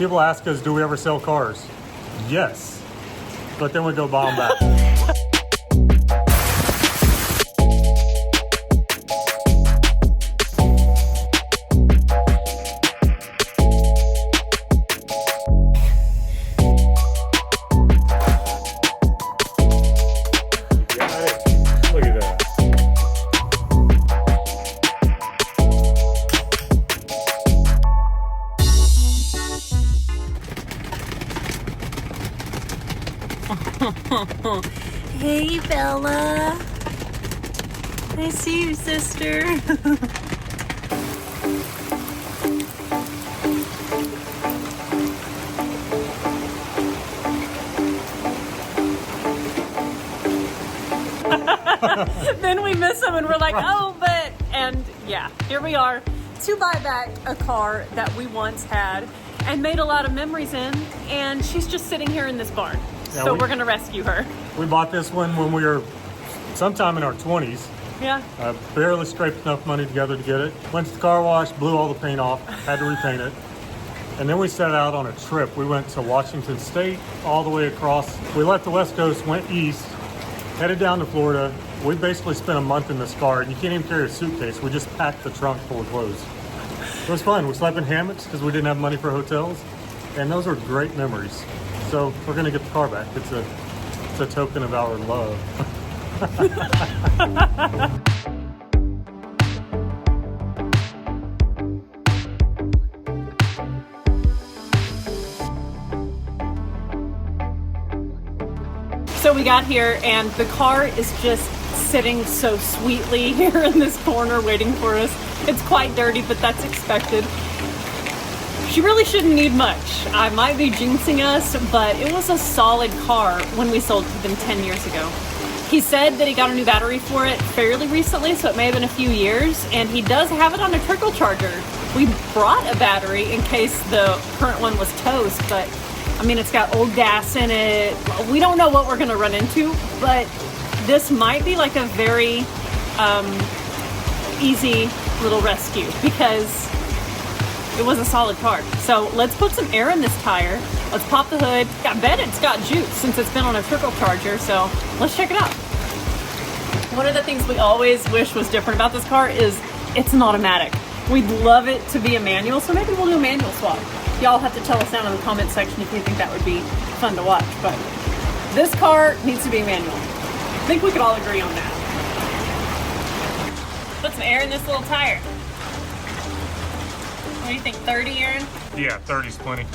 People ask us, do we ever sell cars? Yes, but then we go buy them back. Look at that. Hey, Bella. I see you, sister. Then we miss them and we're like, oh, but, and yeah, here we are to buy back a car that we once had and made a lot of memories in, and she's just sitting here in this barn. Yeah, So we're gonna rescue her. We bought this one when we were sometime in our 20s. Yeah. Barely scraped enough money together to get it. Went to the car wash, blew all the paint off, had to repaint it. And then we set out on a trip. We went to Washington State, all the way across. We left the West Coast, went east, headed down to Florida. We basically spent a month in this car, and you can't even carry a suitcase. We just packed the trunk full of clothes. It was fun. We slept in hammocks because we didn't have money for hotels. And those were great memories. So we're gonna get the car back. It's a token of our love. So we got here and the car is just sitting so sweetly here in this corner waiting for us. It's quite dirty, but that's expected. She really shouldn't need much. I might be jinxing us, but it was a solid car when we sold to them 10 years ago. He said that he got a new battery for it fairly recently, so it may have been a few years, and he does have it on a trickle charger. We brought a battery in case the current one was toast, but I mean, it's got old gas in it. We don't know what we're gonna run into, but this might be like a very easy little rescue because it was a solid car. So let's put some air in this tire. Let's pop the hood. I bet it's got juice since it's been on a trickle charger, so let's check it out. One of the things we always wish was different about this car is it's an automatic. We'd love it to be a manual, so maybe we'll do a manual swap. Y'all have to tell us down in the comment section if you think that would be fun to watch, but this car needs to be a manual. I think we could all agree on that. Put some air in this little tire. What do you think, 30, Aaron? Yeah, 30's plenty.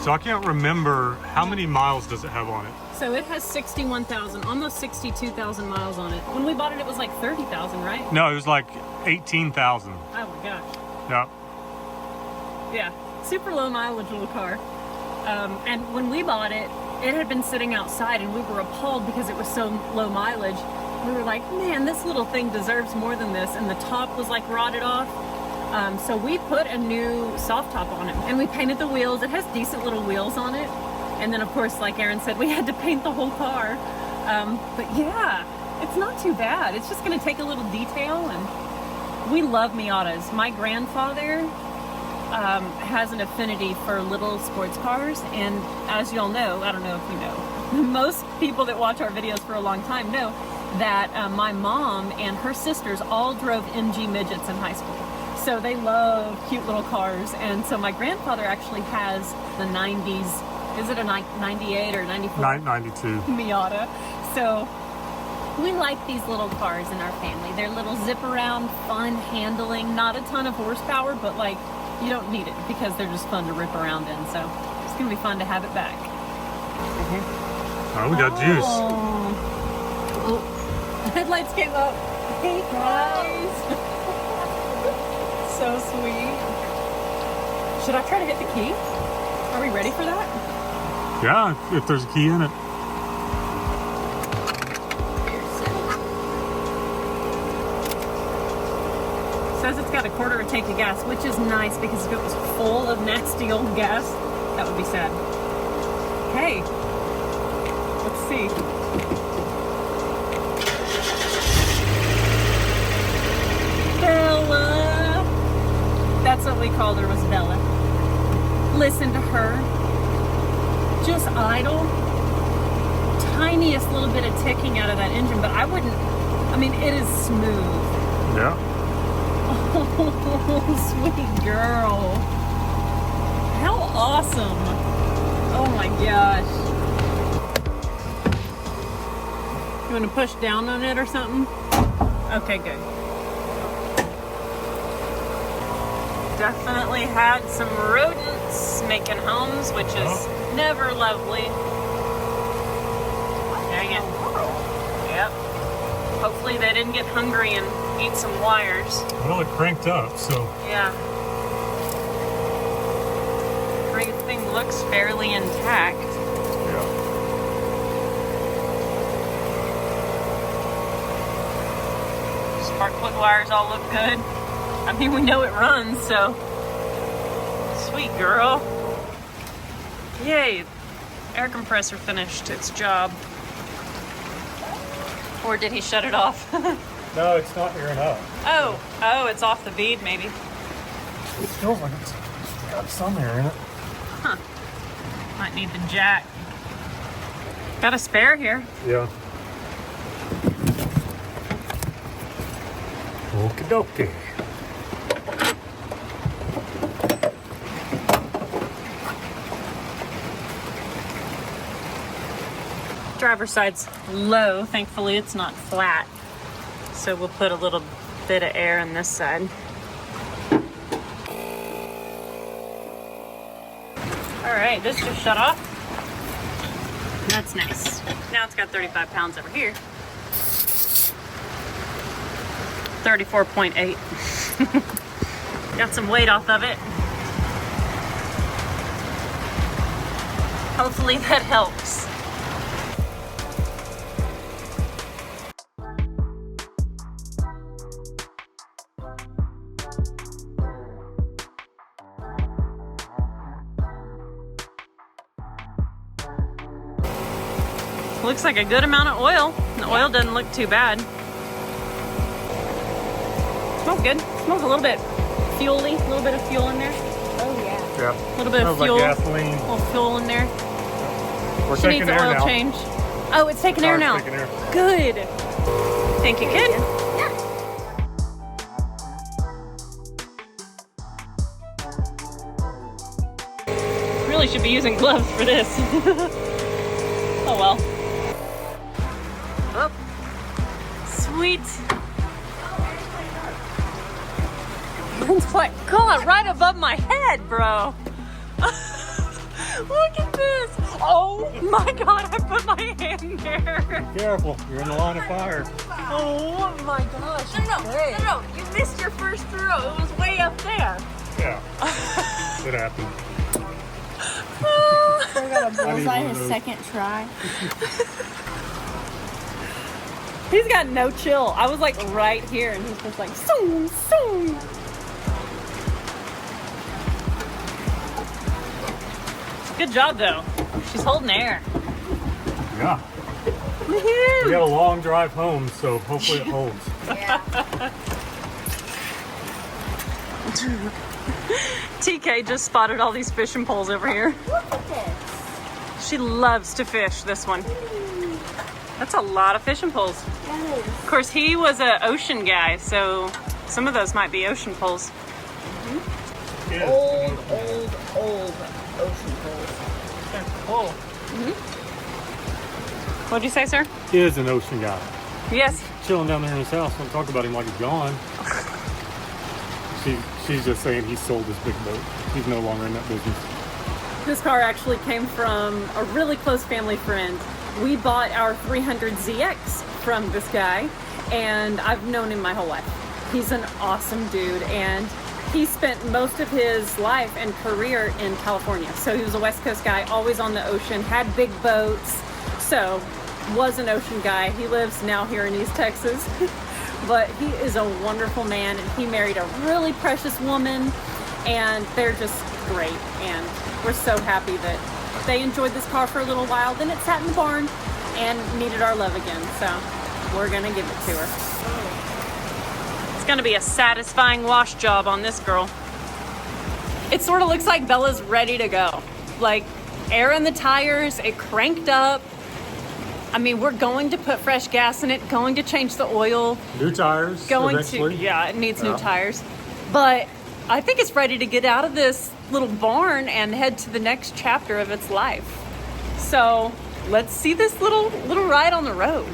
So I can't remember, how many miles does it have on it? So it has 61,000, almost 62,000 miles on it. When we bought it, it was like 30,000, right? No, it was like 18,000. Oh my gosh. Yeah. Yeah, super low mileage little car. And when we bought it, it had been sitting outside and we were appalled because it was so low mileage. We were like, man, this little thing deserves more than this. And the top was like rotted off. So we put a new soft top on it and we painted the wheels. It has decent little wheels on it. And then of course, like Aaron said, we had to paint the whole car. But yeah, it's not too bad. It's just gonna take a little detail, and we love Miatas. My grandfather has an affinity for little sports cars, and as y'all know, I don't know if you know, most people that watch our videos for a long time know that my mom and her sisters all drove MG midgets in high school. So they love cute little cars, and so my grandfather actually has the 90s, is it a 98 or 94? 92. Miata. So we like these little cars in our family. They're little zip around, fun handling, not a ton of horsepower, but like you don't need it because they're just fun to rip around in. So it's gonna be fun to have it back. Oh, we got juice. Oh, the headlights came up. Hey guys. So sweet. Should I try to hit the key? Are we ready for that? Yeah, if there's a key in it. Says it's got a quarter of a tank of gas, which is nice because if it was full of nasty old gas, that would be sad. Okay, let's see. we called her was Bella. Listen to her. Just idle. Tiniest little bit of ticking out of that engine, but I wouldn't, I mean, it is smooth. Yeah. Oh, sweet girl. How awesome. Oh my gosh. You want to push down on it or something? Okay, good. Definitely had some rodents making homes, which is never lovely. Dang it. Yep. Hopefully they didn't get hungry and eat some wires. Well, it cranked up, so. Yeah. Everything looks fairly intact. Yeah. Spark plug wires all look good. I mean, we know it runs, so. Sweet girl. Yay. Air compressor finished its job. Or did he shut it off? No, it's not airing up. Oh, it's off the bead maybe. It feels like it's got some air in it. Huh. Might need the jack. Got a spare here. Yeah. Okie dokie. Driver's side's low. Thankfully, it's not flat. So we'll put a little bit of air in this side. All right, this just shut off. That's nice. Now it's got 35 pounds over here. 34.8. Got some weight off of it. Hopefully that helps. Looks like a good amount of oil. The oil doesn't look too bad. Smells good. Smells a little bit fuel-y. A little bit of fuel in there. Oh yeah. Yeah. A little bit of Smells fuel. like gasoline. A little fuel in there. We're She taking needs an air oil now. change. Oh, it's taking air now. Car's taking air. Good. Thank you, kid. Really should be using gloves for this. Oh well. Oh. Sweet. It's like, God, right above my head, bro. Look at this. Oh my God, I put my hand there. Be careful, you're in the line of fire. Oh my gosh. No. You missed your first throw. It was way up there. Yeah. It happened. Still got a bullseye one of his those. second try. He's got no chill. I was like right here and he's just like, soon, soon. Good job though. She's holding air. Yeah. We got a long drive home, so hopefully it holds. Yeah. TK just spotted all these fishing poles over here. Look at this. She loves to fish this one. That's a lot of fishing poles. That is. Of course, he was an ocean guy, so some of those might be ocean poles. Yeah. Old ocean poles. They're cool. What'd you say, sir? He is an ocean guy. Yes. Chilling down there in his house. Don't talk about him like he's gone. She's just saying he sold his big boat. He's no longer in that business. This car actually came from a really close family friend. We bought our 300ZX from this guy, and I've known him my whole life. He's an awesome dude, and he spent most of his life and career in California. So he was a West Coast guy, always on the ocean, had big boats, so was an ocean guy. He lives now here in East Texas. But he is a wonderful man, and he married a really precious woman, and they're just great. And we're so happy that they enjoyed this car for a little while. Then it sat in the barn and needed our love again. So we're gonna give it to her. It's gonna be a satisfying wash job on this girl. It sort of looks like Bella's ready to go. Like, air in the tires, it cranked up. I mean, we're going to put fresh gas in it, going to change the oil. New tires, Going eventually. to, yeah, it needs new tires. But I think it's ready to get out of this little barn and head to the next chapter of its life. So let's see this little ride on the road.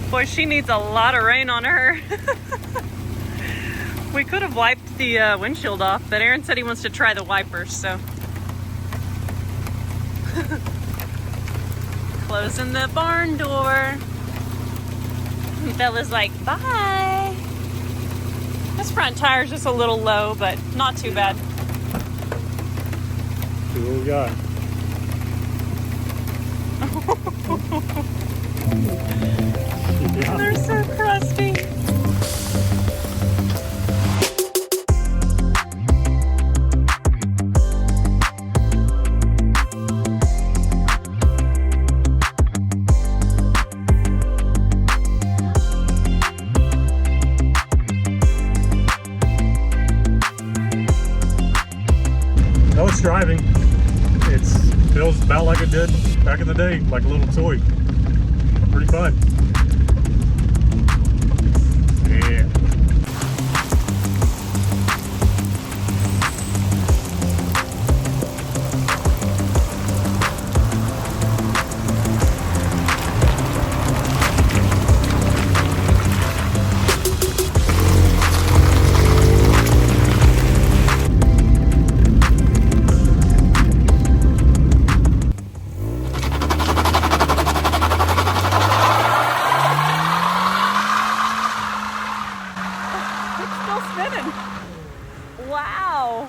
Boy, she needs a lot of rain on her. We could have wiped the windshield off, but Aaron said he wants to try the wipers, so. Closing the barn door. Bella's like, bye. This front tire's just a little low, but not too bad. See what we got. Yeah. They're so crusty. No, it's driving. It feels about like it did back in the day, like a little toy. Pretty fun. Yeah. Wow,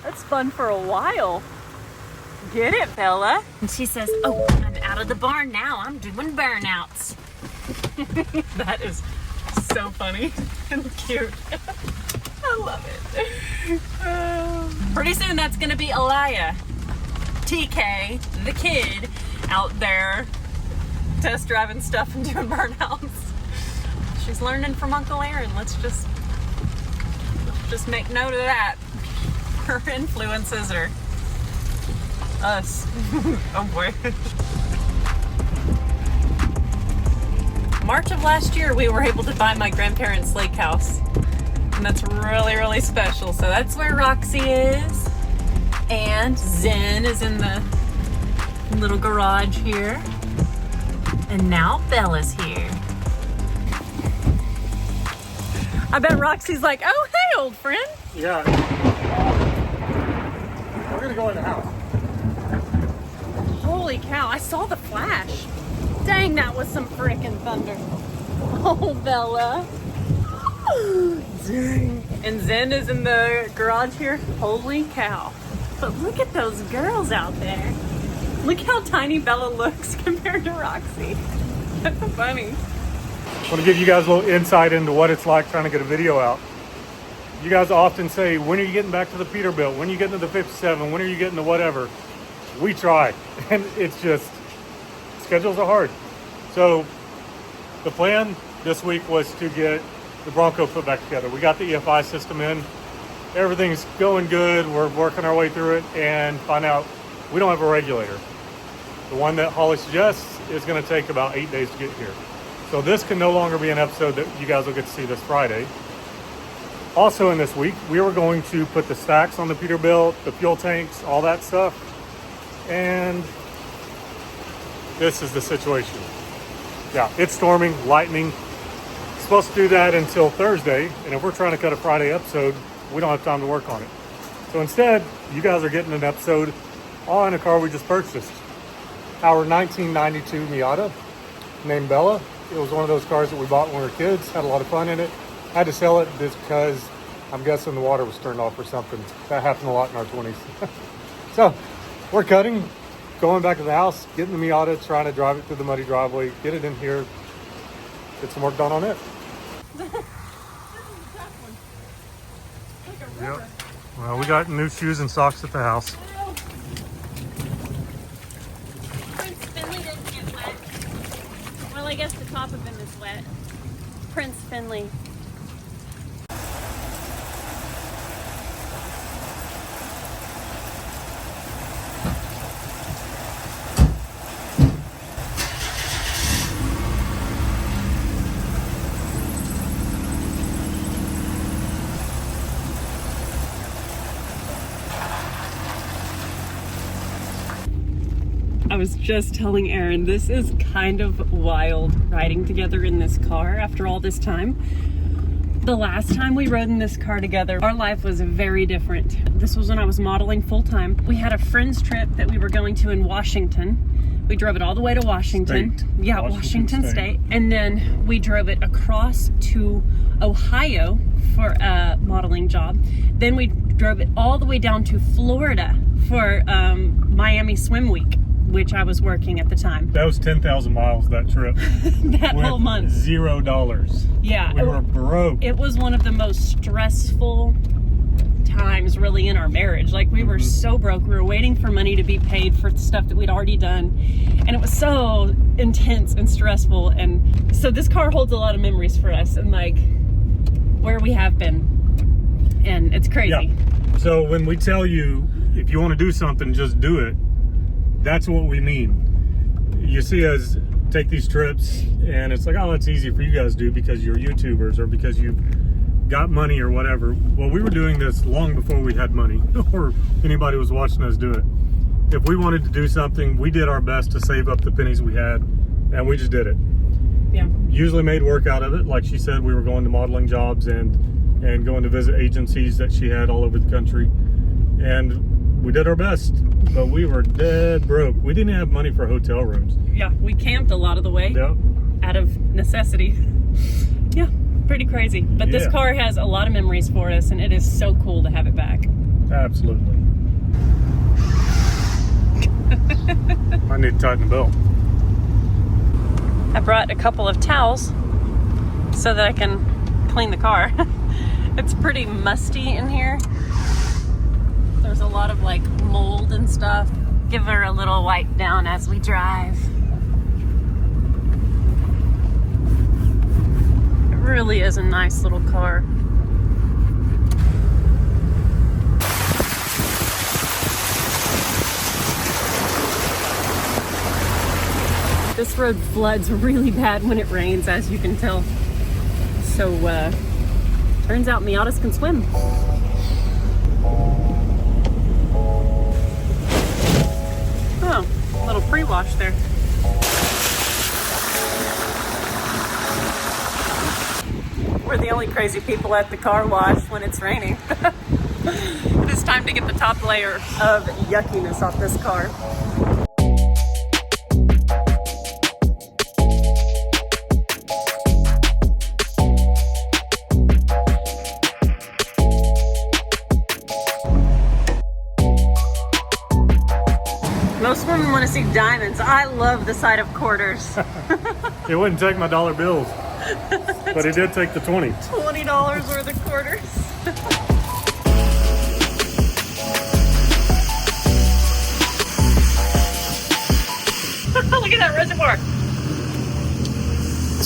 that's fun for a while. Get it, Bella? And she says, oh, I'm out of the barn now. I'm doing burnouts. That is so funny and cute. I love it. Pretty soon that's gonna be Aliyah, TK, the kid, out there test driving stuff and doing burnouts. She's learning from Uncle Aaron. Let's just make note of that. Her influences are us. Oh boy. March of last year, we were able to buy my grandparents' lake house. And that's really, really special. So that's where Roxy is. And Zen is in the little garage here. And now Bella's here. I bet Roxy's like, oh, hey, old friend. Yeah. We're gonna go in the house. Holy cow, I saw the flash. Dang, that was some frickin' thunder. Oh, Bella. Dang. And Zen is in the garage here. Holy cow. But look at those girls out there. Look how tiny Bella looks compared to Roxy. That's so funny. I want to give you guys a little insight into what it's like trying to get a video out. You guys often say, when are you getting back to the Peterbilt? When are you getting to the 57? When are you getting to whatever? We try, and it's just, schedules are hard. So the plan this week was to get the Bronco put back together. We got the EFI system in. Everything's going good. We're working our way through it and find out we don't have a regulator. The one that Holly suggests is going to take about 8 days to get here. So this can no longer be an episode that you guys will get to see this Friday. Also in this week, we were going to put the stacks on the Peterbilt, the fuel tanks, all that stuff. And this is the situation. Yeah, it's storming, lightning. Supposed to do that until Thursday. And if we're trying to cut a Friday episode, we don't have time to work on it. So instead, you guys are getting an episode on a car we just purchased. Our 1992 Miata named Bella. It was one of those cars that we bought when we were kids, had a lot of fun in it. Had to sell it because I'm guessing the water was turned off or something. That happened a lot in our 20s. So we're cutting, going back to the house, getting the Miata, trying to drive it through the muddy driveway, get it in here, get some work done on it. Yep. Well, we got new shoes and socks at the house. Prince Finley didn't get wet. Well, I guess the top of him is wet. Prince Finley. I was just telling Aaron, this is kind of wild riding together in this car after all this time. The last time we rode in this car together, our life was very different. This was when I was modeling full-time. We had a friend's trip that we were going to in Washington. We drove it all the way to Washington. State. Yeah, Washington State. And then we drove it across to Ohio for a modeling job. Then we drove it all the way down to Florida for Miami Swim Week, which I was working at the time. That was 10,000 miles that trip. That whole month. $0. Yeah. We were broke. It was one of the most stressful times really in our marriage. Like we were so broke. We were waiting for money to be paid for stuff that we'd already done. And it was so intense and stressful. And so this car holds a lot of memories for us and like where we have been. And it's crazy. Yeah. So when we tell you, if you want to do something, just do it. That's what we mean. You see us take these trips and it's like, oh, it's easy for you guys to do because you're YouTubers or because you've got money or whatever. Well, we were doing this long before we had money or anybody was watching us do it. If we wanted to do something, we did our best to save up the pennies we had and we just did it. Yeah. Usually made work out of it. Like she said, we were going to modeling jobs and going to visit agencies that she had all over the country. And we did our best, but we were dead broke. We didn't have money for hotel rooms. Yeah, we camped a lot of the way. Yep. Out of necessity. Yeah, pretty crazy. But this car has a lot of memories for us, and it is so cool to have it back. Absolutely. I need to tighten the belt. I brought a couple of towels so that I can clean the car. It's pretty musty in here. There's a lot of like mold and stuff. Give her a little wipe down as we drive. It really is a nice little car. This road floods really bad when it rains, as you can tell. So, turns out Miatas can swim. Oh, a little pre-wash there. We're the only crazy people at the car wash when it's raining. It is time to get the top layer of yuckiness off this car. Most women want to see diamonds. I love the sight of quarters. It wouldn't take my dollar bills, but it did take the 20. $20 worth of quarters. Look at that reservoir.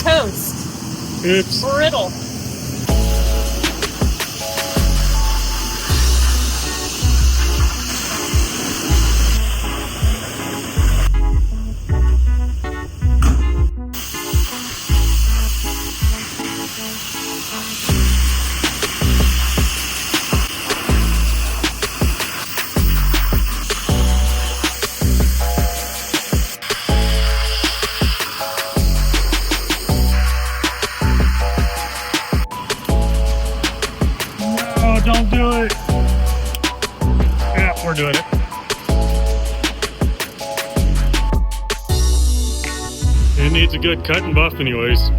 Toast. Oops. Brittle. Don't do it. Yeah, we're doing it. needs a good cut and buff anyways.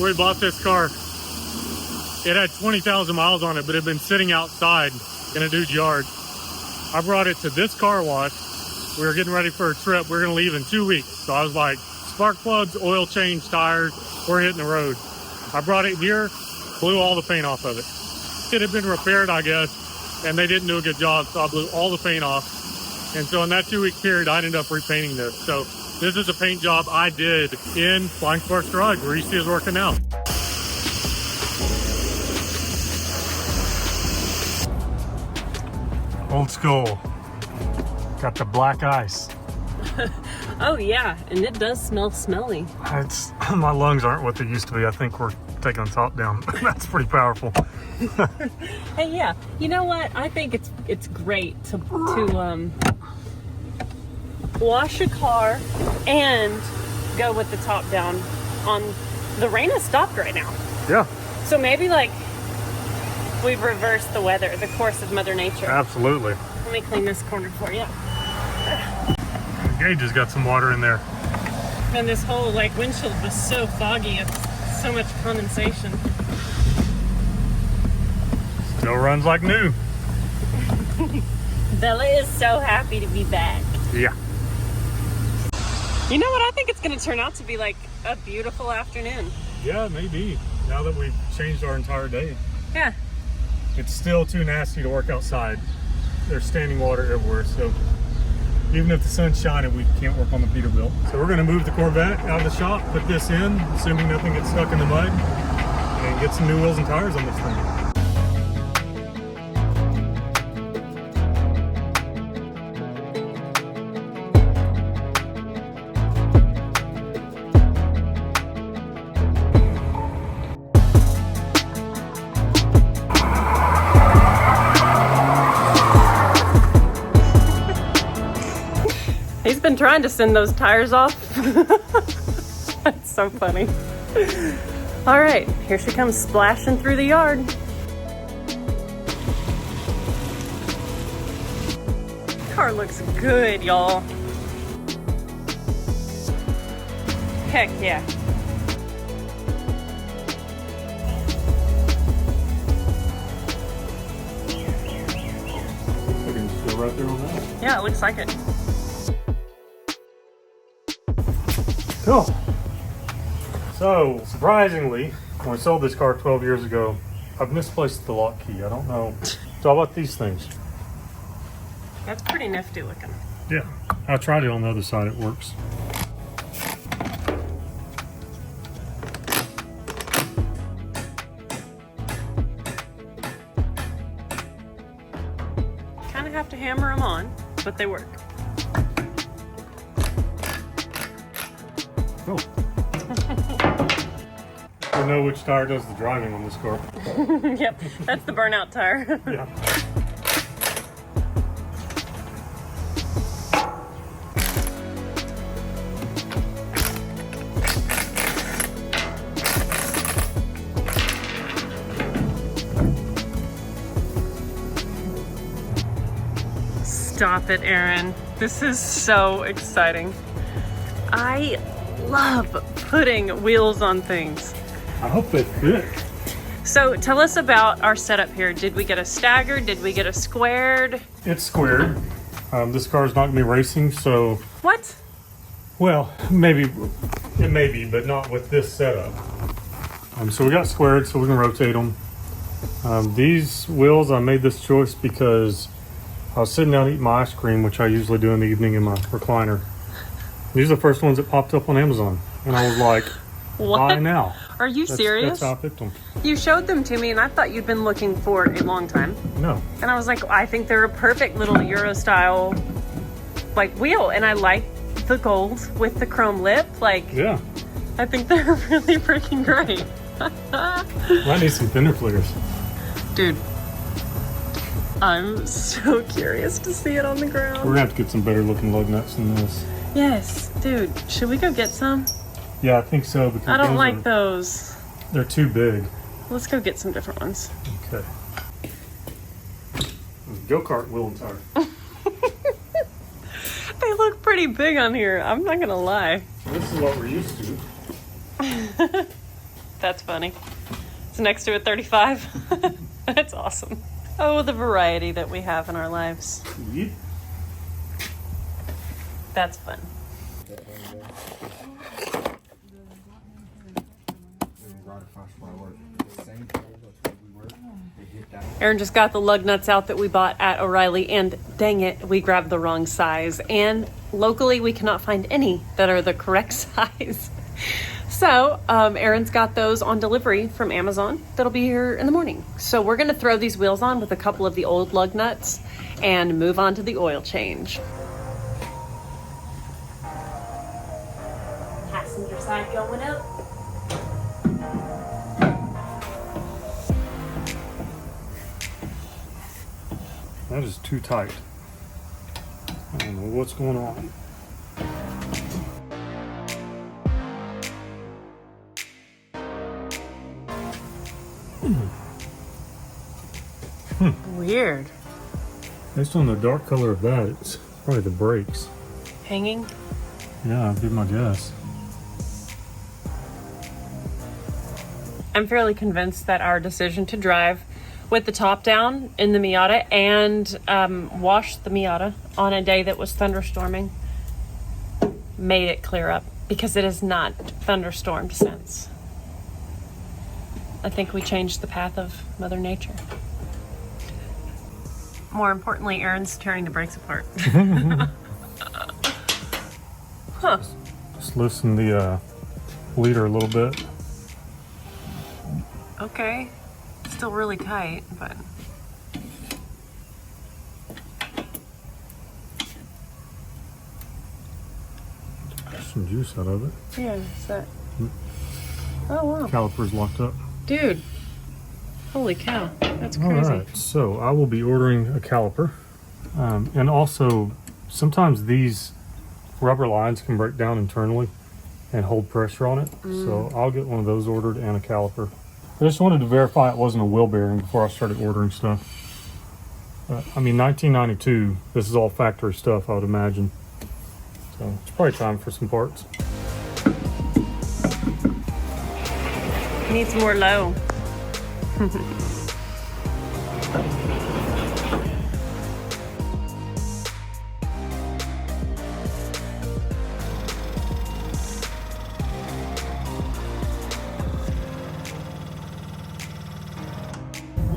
We bought this car. It had 20,000 miles on it, but it had been sitting outside in a dude's yard. I brought it to this car wash. We were getting ready for a trip. We were gonna leave in 2 weeks. So I was like, spark plugs, oil change, tires, we're hitting the road. I brought it here, blew all the paint off of it. It had been repaired, I guess, and they didn't do a good job, so I blew all the paint off. And so in that 2 week period, I ended up repainting this. So this is a paint job I did in Flying Sparks Garage, where you see us working now. Old school. Got the black ice. Oh yeah, and it does smell smelly. It's my lungs aren't what they used to be. I think we're taking the top down. That's pretty powerful. Hey, yeah. You know what? I think it's great to wash a car and go with the top down. The rain has stopped right now. Yeah. So maybe like we've reversed the weather, the course of Mother Nature. Absolutely. Let me clean this corner for you. The gauge has got some water in there. And this whole like windshield was so foggy. It's so much condensation. Still runs like new. Bella is so happy to be back. Yeah. You know what? I think it's going to turn out to be like a beautiful afternoon. Yeah, maybe. Now that we've changed our entire day. Yeah. It's still too nasty to work outside. There's standing water everywhere, so even if the sun's shining, we can't work on the Peterbilt. So we're going to move the Corvette out of the shop, put this in, assuming nothing gets stuck in the mud, and get some new wheels and tires on this thing. He's been trying to send those tires off. That's so funny. All right, here she comes splashing through the yard. Car looks good, y'all. Heck yeah. Right there on that. Yeah, it looks like it. Cool. So, surprisingly, when we sold this car 12 years ago, I've misplaced the lock key. I don't know. So how about these things? That's pretty nifty looking. Yeah. I tried it on the other side. It works. Kind of have to hammer them on, but they work. Cool. I know which tire does the driving on this car. Yep, that's the burnout tire. Yeah. Stop it, Aaron. This is so exciting. I love putting wheels on things. I hope they fit. So tell us about our setup here. Did we get a staggered? Did we get a squared? It's squared. This car's not gonna be racing, so What? well, maybe it may be, but not with this setup. So we got squared, so we can rotate them. These wheels, I made this choice because I was sitting down eating my ice cream, which I usually do in the evening in my recliner. These are the first ones that popped up on Amazon, and I was like, What? buy now. Are you serious? That's how I picked them. You showed them to me and I thought you'd been looking for a long time. No. And I was like, I think they're a perfect little Euro style like wheel, and I like the gold with the chrome lip. Like, Yeah. I think they're really freaking great. I need some fender flares. Dude, I'm so curious to see it on the ground. We're gonna have to get some better looking lug nuts than this. Yes, dude. Should we go get some? Yeah, I think so. Because I don't like are, those. They're too big. Let's go get some different ones. Okay. Go-kart wheel and tire. They look pretty big on here. I'm not gonna lie. This is what we're used to. That's funny. It's next to a 35. That's awesome. Oh, the variety that we have in our lives. Yep. That's fun. Aaron just got the lug nuts out that we bought at O'Reilly, and dang it, we grabbed the wrong size. And locally, we cannot find any that are the correct size. So Aaron's got those on delivery from Amazon that'll be here in the morning. So we're gonna throw these wheels on with a couple of the old lug nuts and move on to the oil change. Passenger side going up. That is too tight. I don't know what's going on. Weird. Based on the dark color of that, it's probably the brakes. Hanging? Yeah, I'd be my guess. I'm fairly convinced that our decision to drive with the top down in the Miata and wash the Miata on a day that was thunderstorming made it clear up, because it has not thunderstormed since. I think we changed the path of Mother Nature. More importantly, Aaron's tearing the brakes apart. Huh. Just loosen the leader a little bit. Okay. Still really tight, but... Some juice out of it. Yeah, is that... Oh, wow. Caliper's locked up. Dude. Holy cow. That's All crazy. right, so I will be ordering a caliper. And also, sometimes these rubber lines can break down internally and hold pressure on it. So I'll get one of those ordered and a caliper. I just wanted to verify it wasn't a wheel bearing before I started ordering stuff. I mean, 1992, this is all factory stuff, I would imagine. So it's probably time for some parts. Needs more low.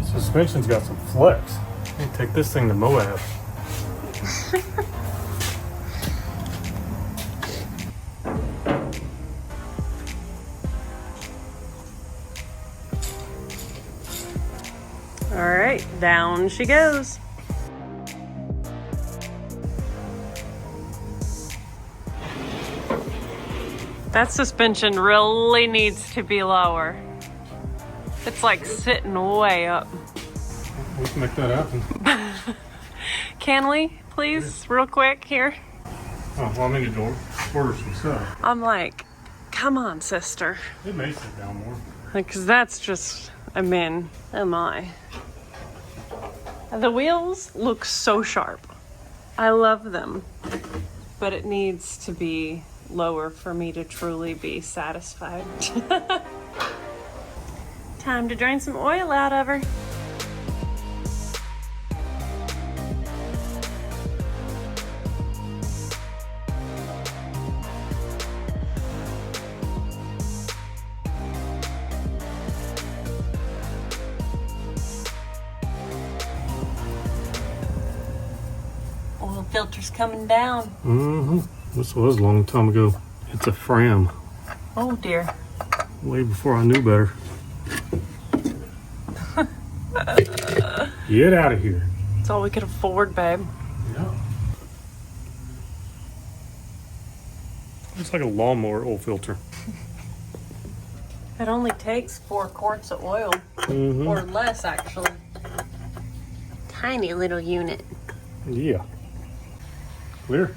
Suspension's got some flex. Let me take this thing to Moab. All right, down she goes. That suspension really needs to be lower. It's like sitting way up. We can make that happen. Can we, please, real quick here? Oh, well, I need to order some stuff. I'm like, come on, sister. It may sit down more. Because that's just, I mean, oh my. The wheels look so sharp. I love them. But it needs to be lower for me to truly be satisfied. Time to drain some oil out of her. Oil filter's coming down. Mm-hmm. This was a long time ago. It's a Fram. Oh dear. Way before I knew better. Get out of here. It's all we could afford, babe. Yeah. It's like a lawnmower oil filter. It only takes 4 quarts of oil, or less actually. Tiny little unit. Yeah. Clear.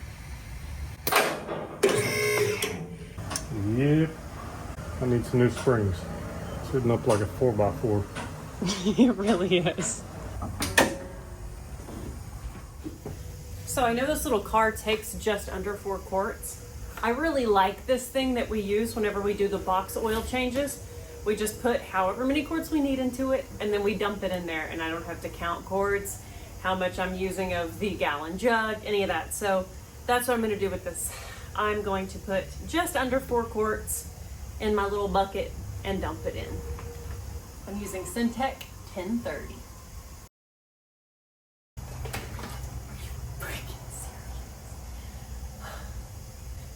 Yep. I need some new springs. Sitting up like a 4x4. It really is. So I know this little car takes just under 4 quarts. I really like this thing that we use whenever we do the box oil changes. We just put however many quarts we need into it, and then we dump it in there, and I don't have to count quarts, how much I'm using of the gallon jug, any of that. So that's what I'm going to do with this. I'm going to put just under 4 quarts in my little bucket and dump it in. I'm using Syntec 1030.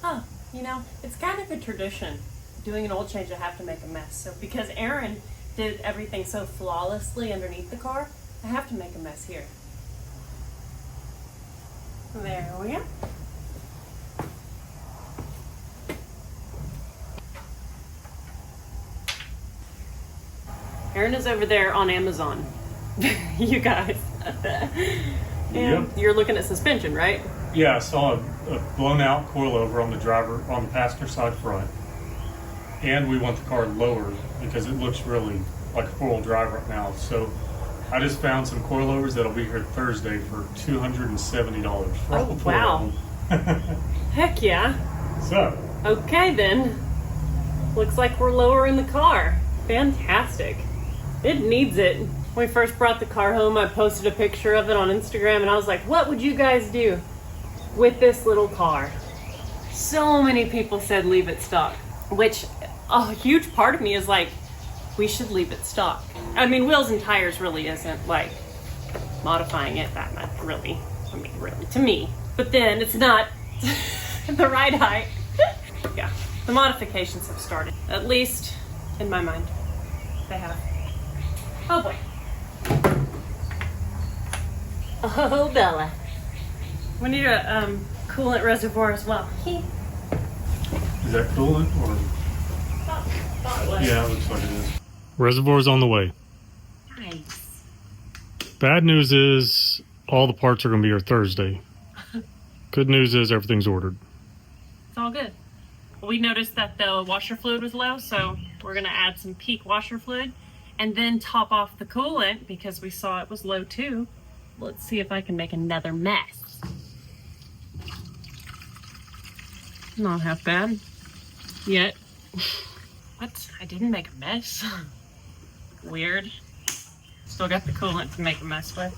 Huh, you know, it's kind of a tradition. Doing an oil change, I have to make a mess. So because Aaron did everything so flawlessly underneath the car, I have to make a mess here. There we go. Aaron is over there on Amazon. You guys. And you're looking at suspension, right? Yeah, I saw a blown out coilover on the passenger side front. And we want the car lower because it looks really like a 4-wheel drive right now. So I just found some coilovers that'll be here Thursday for $270 for all 4 wow. of them. Heck yeah. So. Okay then. Looks like we're lowering the car. Fantastic. It needs it. When we first brought the car home, I posted a picture of it on Instagram and I was like, what would you guys do with this little car? So many people said leave it stock, which a huge part of me is like, we should leave it stock. I mean, wheels and tires really isn't like modifying it that much, really. I mean, really, to me. But then it's not the right height. Yeah, the modifications have started, at least in my mind. They have. Oh boy. Oh, Bella. We need a coolant reservoir as well. Is that coolant or? Thought it was. Yeah, it looks like it is. Reservoir's on the way. Nice. Bad news is all the parts are going to be here Thursday. Good news is everything's ordered. It's all good. We noticed that the washer fluid was low, so we're going to add some peak washer fluid and then top off the coolant because we saw it was low too. Let's see if I can make another mess. Not half bad yet. What? I didn't make a mess. Weird. Still got the coolant to make a mess with.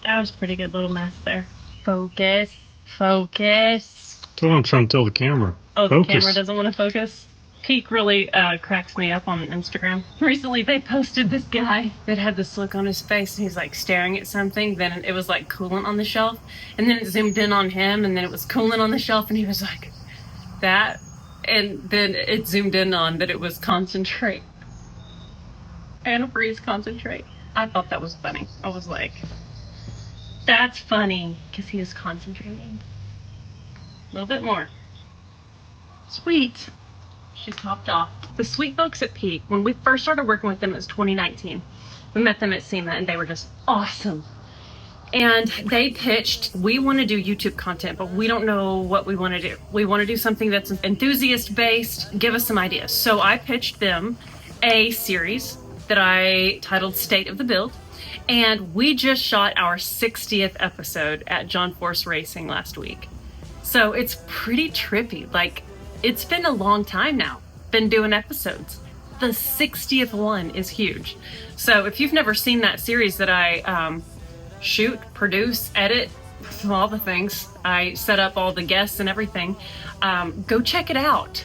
That was a pretty good little mess there. Focus. Focus. That's what I'm trying to tell the camera. Oh, the Focus. camera doesn't want to focus? Peak really cracks me up on Instagram. Recently they posted this guy that had this look on his face and he's like staring at something. Then it was like coolant on the shelf. And then it zoomed in on him and then it was coolant on the shelf and he was like, that. And then it zoomed in on that it was concentrate. Antifreeze concentrate. I thought that was funny. I was like, that's funny because he is concentrating. A little bit more. Sweet. She's topped off. The sweet folks at Peak, when we first started working with them, it was 2019. We met them at SEMA and they were just awesome. And they pitched, we want to do YouTube content, but we don't know what we want to do. We want to do something that's enthusiast based. Give us some ideas. So I pitched them a series that I titled State of the Build. And we just shot our 60th episode at John Force Racing last week. So it's pretty trippy. Like, it's been a long time now, been doing episodes. The 60th one is huge. So if you've never seen that series that I shoot, produce, edit, all the things, I set up all the guests and everything, go check it out.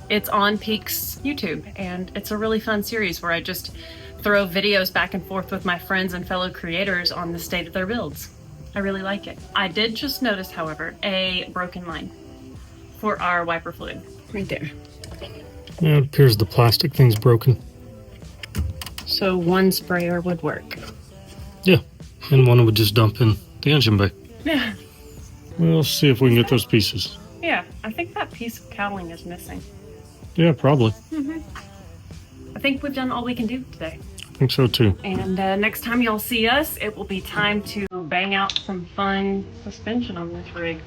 It's on Peak's YouTube, and it's a really fun series where I just throw videos back and forth with my friends and fellow creators on the state of their builds. I really like it. I did just notice, however, a broken line for our wiper fluid. Right there. Yeah, it appears the plastic thing's broken. So one sprayer would work. Yeah. and one would just dump in the engine bay. Yeah. We'll see if we can get those pieces. Yeah, I think that piece of cowling is missing. Yeah, probably. I think we've done all we can do today. I think so too. And next time y'all see us, it will be time to bang out some fun suspension on this rig.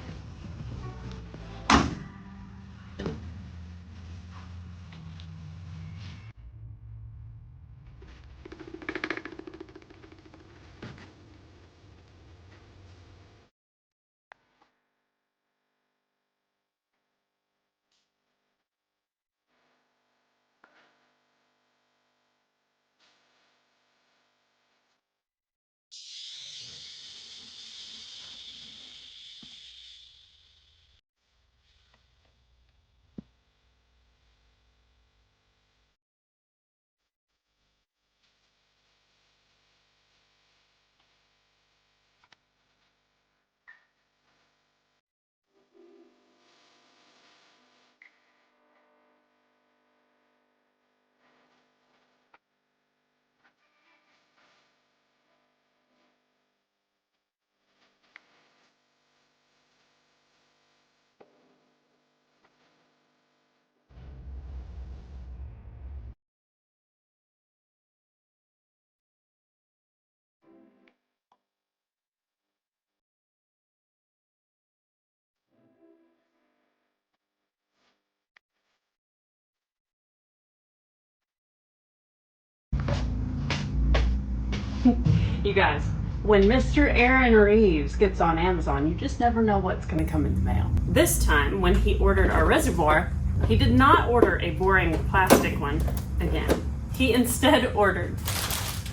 You guys, when Mr. Aaron Reeves gets on Amazon, you just never know what's going to come in the mail. This time, when he ordered our reservoir, he did not order a boring plastic one again. He instead ordered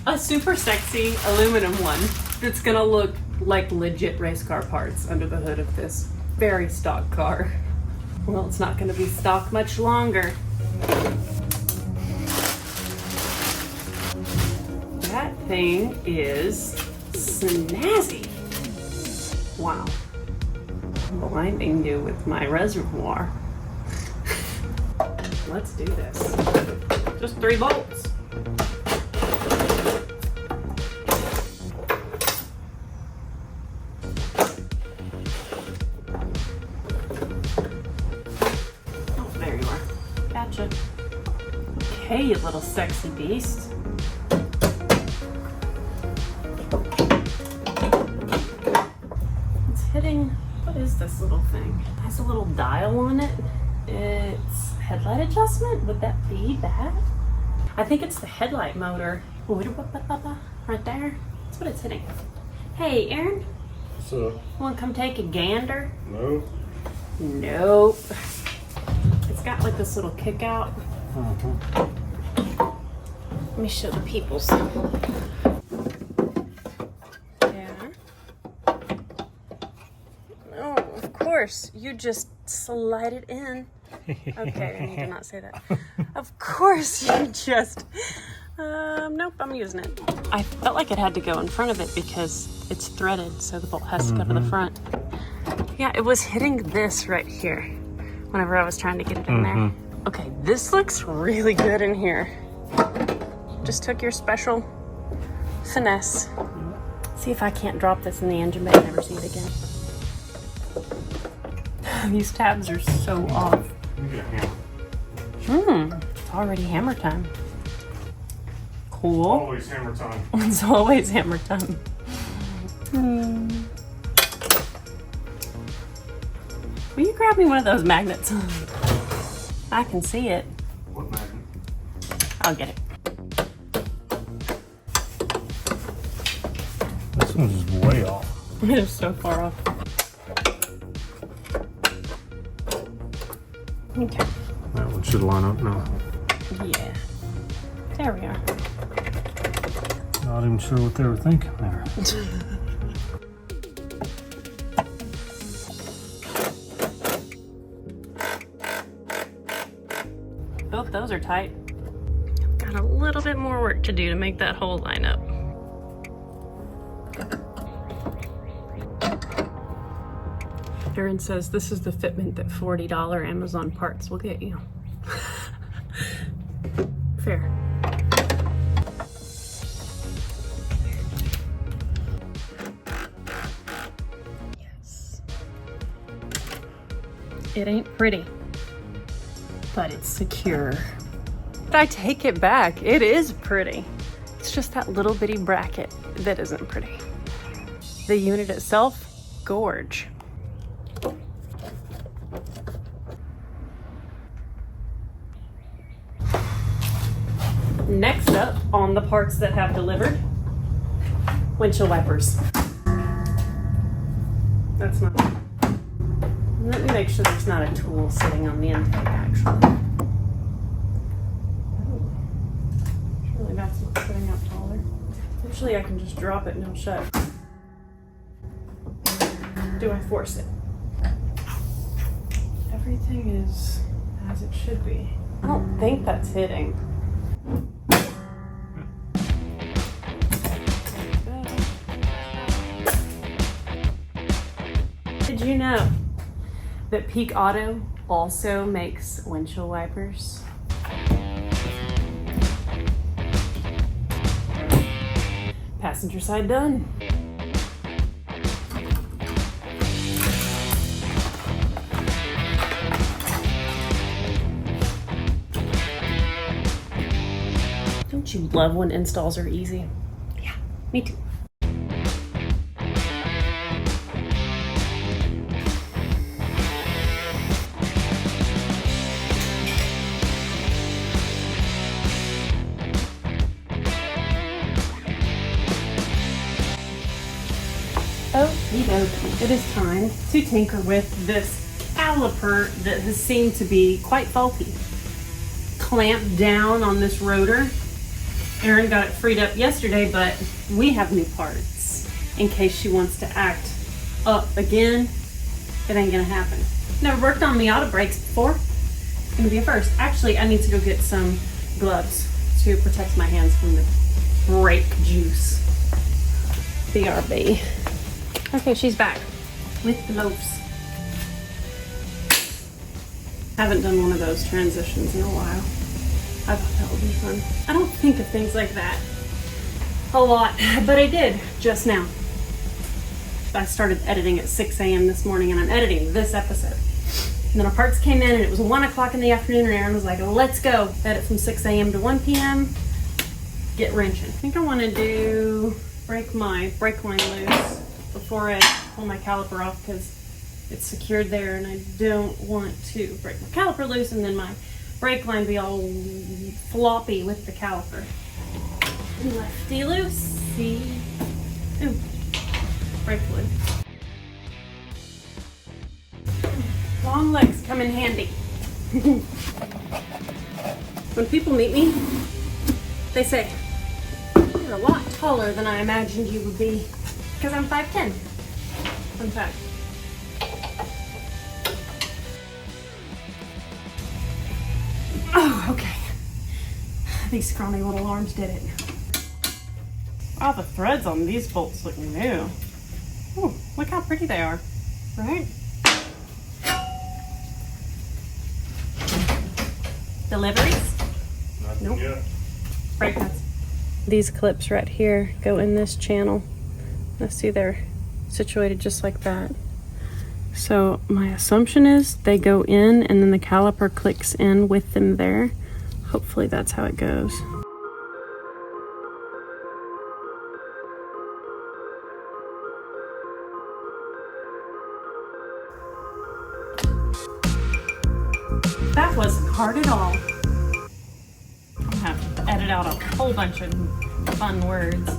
a super sexy aluminum one that's going to look like legit race car parts under the hood of this very stock car. Well, it's not going to be stock much longer. That thing is snazzy. Wow. I'm blinding you with my reservoir. Let's do this. Just 3 bolts. Oh, there you are. Gotcha. Okay, you little sexy beast. Hitting, what is this little thing? It has a little dial on it. It's headlight adjustment. Would that be that? I think it's the headlight motor. Right there. That's what it's hitting. Hey, Aaron. What's up? Want to come take a gander? No. Nope. It's got like this little kick out. Let me show the peoples. Of course, you just slide it in. Okay, I need to not say that. Of course, you just... nope, I'm using it. I felt like it had to go in front of it because it's threaded, so the bolt has to go to the front. Yeah, it was hitting this right here whenever I was trying to get it in there. Okay, this looks really good in here. Just took your special finesse. See if I can't drop this in the engine bay and never see it again. These tabs are so off. It's already hammer time. Cool. Always hammer time. It's always hammer time. Will you grab me one of those magnets? I can see it. What magnet? I'll get it. This one's just way off. It is so far off. Okay. That one should line up now. Yeah. There we are. Not even sure what they were thinking there. Both those are tight. Got a little bit more work to do to make that hole line up. Aaron says this is the fitment that $40 Amazon parts will get you. Fair. It ain't pretty, but it's secure. I take it back. It is pretty. It's just that little bitty bracket that isn't pretty. The unit itself, gorge. Next up on the parts that have delivered, windshield wipers. That's not. Let me make sure there's not a tool sitting on the intake actually. Surely that's not sitting up taller. Usually I can just drop it and it'll shut. Do I force it? Everything is as it should be. I don't think that's hitting. Did you know that Peak Auto also makes windshield wipers? Passenger side done. Don't you love when installs are easy? Yeah, me too. Okie dokie, it is time to tinker with this caliper that has seemed to be quite faulty. Clamped down on this rotor. Erin got it freed up yesterday, but we have new parts in case she wants to act up again. It ain't gonna happen. Never worked on Miata brakes before. It's gonna be a first. Actually, I need to go get some gloves to protect my hands from the brake juice. BRB. Okay, she's back with the gloves. Haven't done one of those transitions in a while. I thought that would be fun. I don't think of things like that a lot, but I did just now. I started editing at 6 a.m. this morning and I'm editing this episode. And then our parts came in and it was 1 o'clock in the afternoon and Erin was like, let's go. Edit from 6 a.m. to 1 p.m. Get wrenching. I think I want to break my brake line loose before I pull my caliper off because it's secured there and I don't want to break my caliper loose and then my brake line be all floppy with the caliper. Lefty loosey. Ooh, brake fluid. Long legs come in handy. When people meet me, they say, you're a lot taller than I imagined you would be. Because I'm 5'10". Fun fact. Oh, okay. These scrawny little arms did it. Wow, the threads on these bolts look new. Oh, look how pretty they are, right? Deliveries? Nope. Yet. Brake pads. These clips right here go in this channel. Let's see, they're situated just like that. So my assumption is they go in and then the caliper clicks in with them there. Hopefully that's how it goes. That wasn't hard at all. I'm gonna have to edit out a whole bunch of fun words.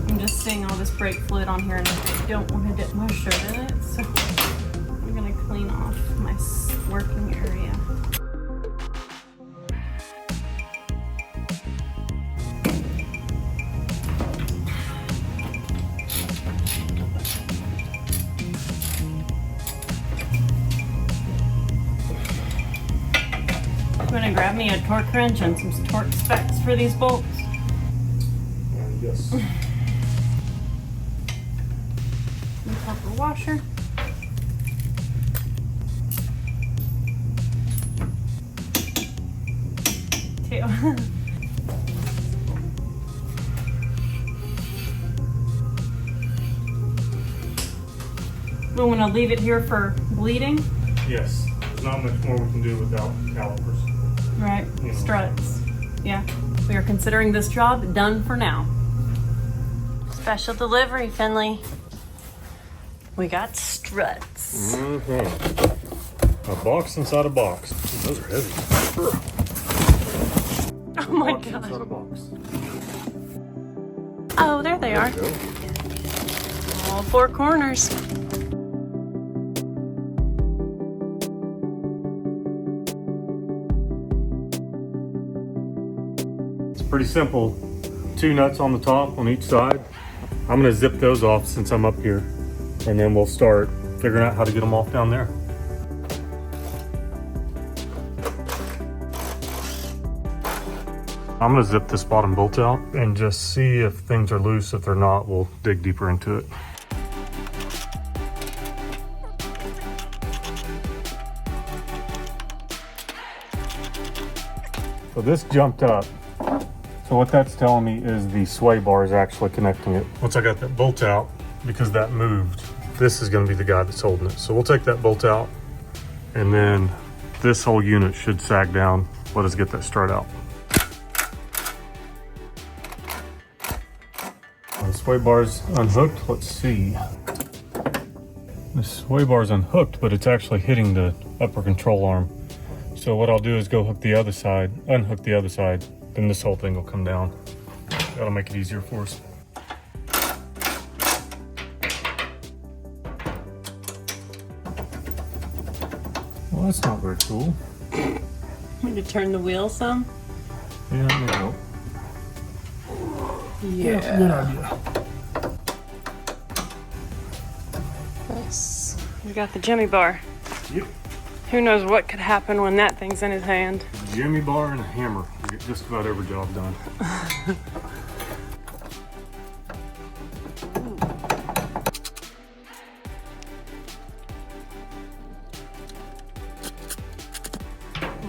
I'm just seeing all this brake fluid on here and I don't want to dip my shirt in it, so I'm gonna clean off my working area. I'm gonna grab me a torque wrench and some torque specs for these bolts. Yes. And copper washer. too. We want to leave it here for bleeding. Yes, there's not much more we can do without calipers. Right, You know. struts. Yeah, we are considering this job done for now. Special delivery, Finley. We got struts. Mm-hmm. A box inside a box. Ooh, those are heavy. Oh my Box inside god. a box. Oh, there they are. There you go. All four corners. It's pretty simple. 2 nuts on the top on each side. I'm gonna zip those off since I'm up here, and then we'll start figuring out how to get them off down there. I'm gonna zip this bottom bolt out and just see if things are loose. If they're not, we'll dig deeper into it. So this jumped up. So what that's telling me is the sway bar is actually connecting it. Once I got that bolt out, because that moved, this is gonna be the guy that's holding it. So we'll take that bolt out, and then this whole unit should sag down. Let us get that strut out. The sway bar's unhooked. Let's see. The sway bar's unhooked, but it's actually hitting the upper control arm. So what I'll do is go hook the other side, unhook the other side, then this whole thing will come down. That'll make it easier for us. Well, that's not very cool. Want to turn the wheel some? Yeah, there we go. Yeah. Good idea. Nice. We got the Jimmy bar. Yep. Who knows what could happen when that thing's in his hand. Jimmy bar and a hammer to get just about every job done.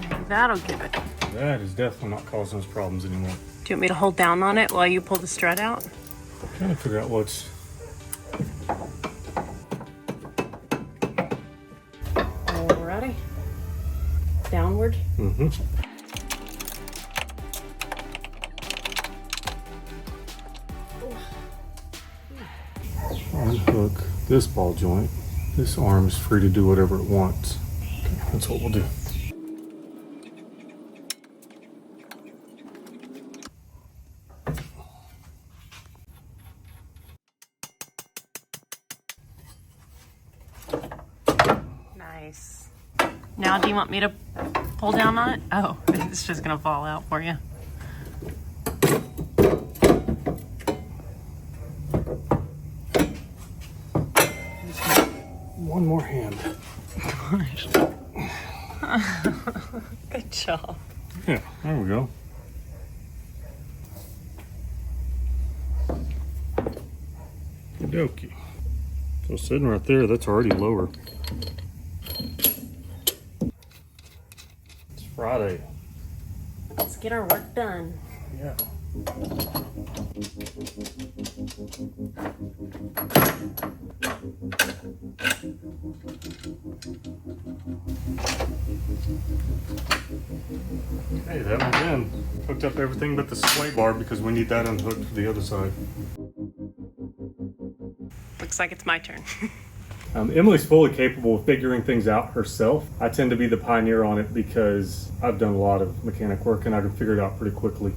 Maybe that'll give it. That is definitely not causing us problems anymore. Do you want me to hold down on it while you pull the strut out? Trying to figure out what's... Alrighty. Downward. Mm-hmm. Unhook this ball joint. This arm is free to do whatever it wants. Okay, that's what we'll do. Nice. Now, do you want me to pull down on it? Oh, it's just gonna fall out for you. One more hand. Good job. Yeah, there we go. Okey-dokey. So sitting right there, that's already lower. It's Friday. Let's get our work done. Yeah. Hey, that one's in. Hooked up everything but the sway bar because we need that unhooked for the other side. Looks like it's my turn. Emily's fully capable of figuring things out herself. I tend to be the pioneer on it because I've done a lot of mechanic work and I can figure it out pretty quickly.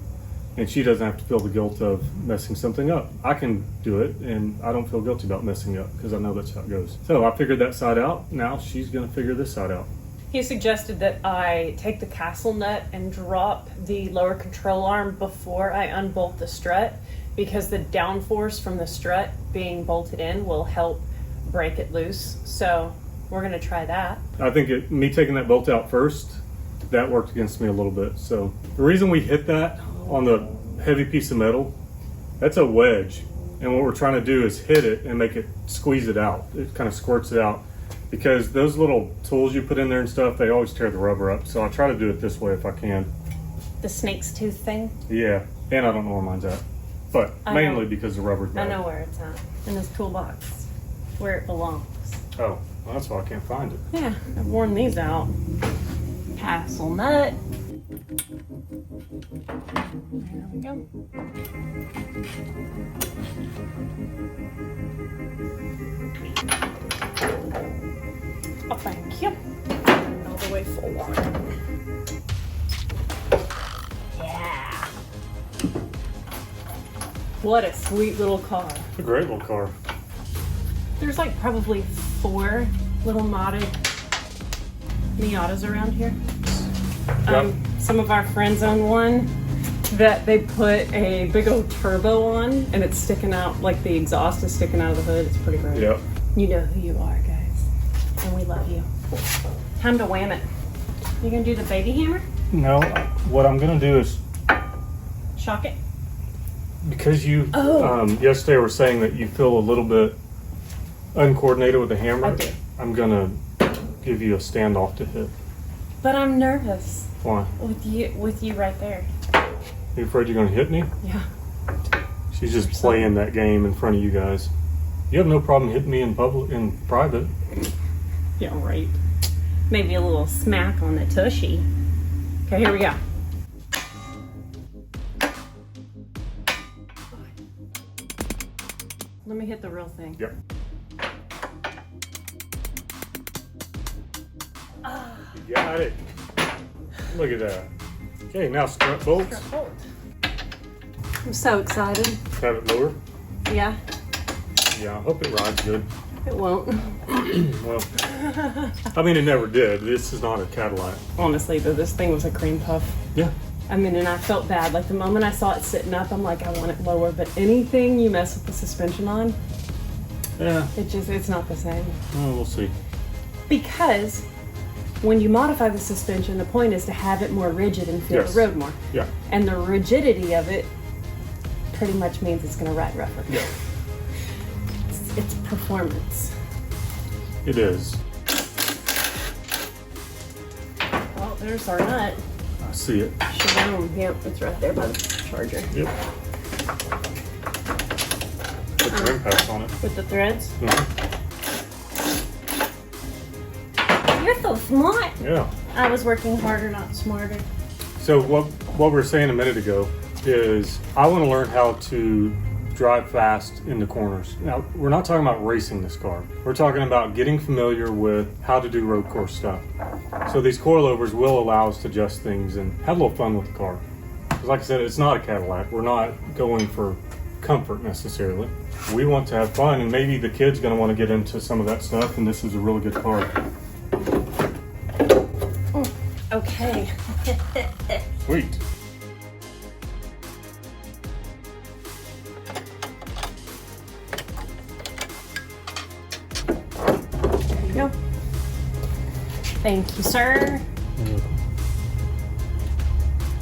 And she doesn't have to feel the guilt of messing something up. I can do it and I don't feel guilty about messing up because I know that's how it goes. So I figured that side out. Now she's gonna figure this side out. He suggested that I take the castle nut and drop the lower control arm before I unbolt the strut, because the downforce from the strut being bolted in will help break it loose. So we're gonna try that. I think me taking that bolt out first, that worked against me a little bit. So the reason we hit that on the heavy piece of metal, that's a wedge. And what we're trying to do is hit it and make it squeeze it out. It kind of squirts it out. Because those little tools you put in there and stuff, they always tear the rubber up. So I try to do it this way if I can. the snake's tooth thing. Yeah, and I don't know where mine's at. But I mainly know. because the rubber's bad. I know where it's at. In this toolbox. Where it belongs. Oh, well, that's why I can't find it. Yeah, I've worn these out. Castle nut. There we go. Oh, thank you. All the way forward. Yeah. What a sweet little car. It's a great little car. There's like probably 4 little modded Miatas around here. Yep. Some of our friends own one that they put a big old turbo on and it's sticking out, like the exhaust is sticking out of the hood. It's pretty great. Yep. You know who you are, guys. And we love you. Time to wham it. You gonna do the baby hammer? No, what I'm gonna do is, Shock it? because you yesterday were saying that you feel a little bit uncoordinated with the hammer, I do. I'm gonna give you a standoff to hit. But I'm nervous Why? with you right there. You afraid you're gonna hit me? Yeah. She's just playing that game in front of you guys. You have no problem hitting me in public, in private. Yeah, right. Maybe a little smack on the tushy. Okay, here we go. Let me hit the real thing. Yep. You got it. Look at that. Okay, now strut bolts. I'm so excited. Have it lower. Yeah, Yeah, I hope it rides good. it won't. Well, I mean, it never did. This is not a Cadillac. Honestly, though, this thing was a cream puff. Yeah. I mean, and I felt bad. Like the moment I saw it sitting up, I'm like, I want it lower. But anything you mess with the suspension on, Yeah. it's not the same. Well, we'll see. Because when you modify the suspension, the point is to have it more rigid and feel Yes. the road more. Yeah. And the rigidity of it pretty much means it's going to ride rougher. Yeah. It's performance. It is. Well, there's our nut. I see it. Shalom. Yep, it's right there by the charger. Yep. Put the rim packs on it. With the threads. Mhm. You're so smart. Yeah. I was working harder, not smarter. So what we were saying a minute ago is I want to learn how to drive fast in the corners. Now, we're not talking about racing this car. We're talking about getting familiar with how to do road course stuff. So these coilovers will allow us to adjust things and have a little fun with the car. Because like I said, it's not a Cadillac. We're not going for comfort necessarily. We want to have fun, and maybe the kid's going to want to get into some of that stuff, and this is a really good car. Okay. Sweet. There you go. Thank you, sir.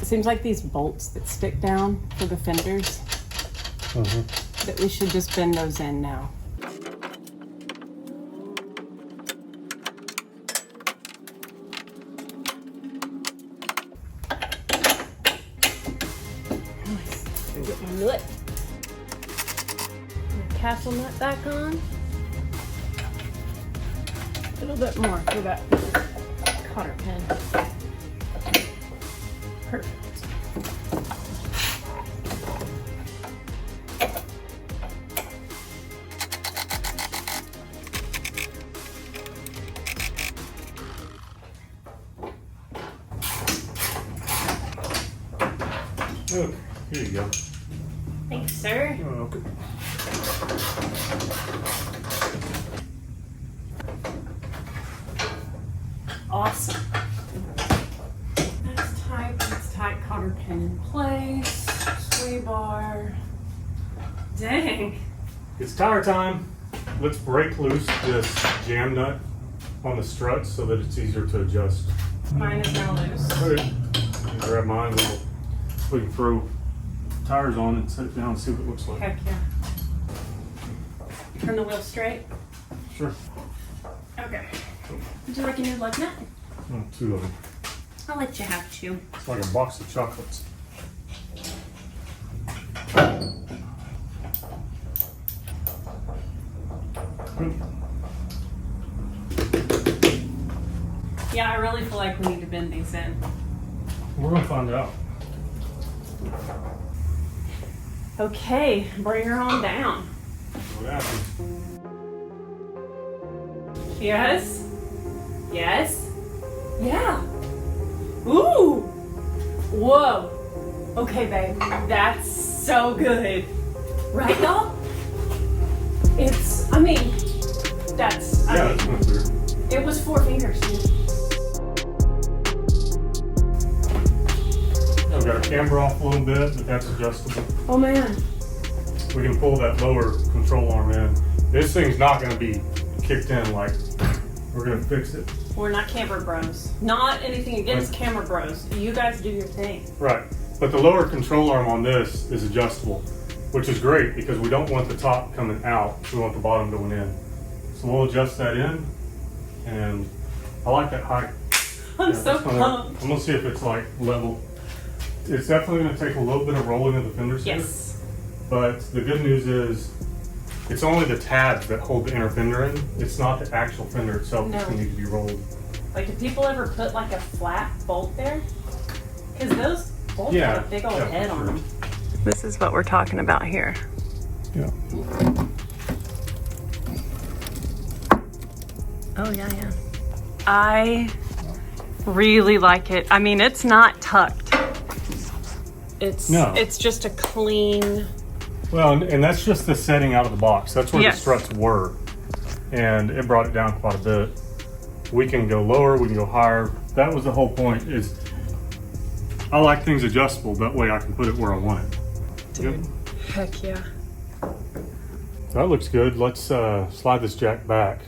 It seems like these bolts that stick down for the fenders, that we should just bend those in now. Nice. Get my nut. My castle nut back on. A little bit more for that cotter pin. Perfect. Oh, here you go. Thanks, sir. Oh, okay. Awesome. That's tight cotter pin in place. Sway bar. Dang. It's tire time. Let's break loose this jam nut on the struts so that it's easier to adjust. Mine is now loose. Okay. Grab mine. We can throw tires on and set it down and see what it looks like. Heck yeah. Turn the wheel straight. Sure. Okay. Would you like a new lug nut? Oh, two of them. I'll let you have two. It's like a box of chocolates. Yeah, I really feel like we need to bend these in. We're gonna find out. Okay, bring her on down. What happens? Yes? Yes? Yeah. Ooh! Whoa. Okay, babe. That's so good. Right, y'all? I mean, that's, Yeah, that's not clear. it was 4 fingers, dude. I've got our camber off a little bit, but that's adjustable. Oh, man. We can pull that lower control arm in. This thing's not gonna be kicked in like we're gonna fix it. We're not camera bros. Not anything against camera bros. You guys do your thing. Right, but the lower control arm on this is adjustable, which is great because we don't want the top coming out. We want the bottom going in. So we'll adjust that in, and I like that height. I'm so pumped. I'm gonna see if it's like level. It's definitely gonna take a little bit of rolling of the fenders here. Yes. But the good news is, it's only the tabs that hold the inner fender in. It's not the actual fender itself that's gonna need to be rolled. Like, do people ever put like a flat bolt there? Because those bolts have a big old head on them. This is what we're talking about here. Yeah. Oh, yeah, yeah. I really like it. I mean, it's not tucked. It's just a clean. Well, and that's just the setting out of the box. That's where Yes. the struts were. And it brought it down quite a bit. We can go lower, we can go higher. That was the whole point, is I like things adjustable. That way I can put it where I want it. Dude, heck yeah. That looks good. Let's slide this jack back.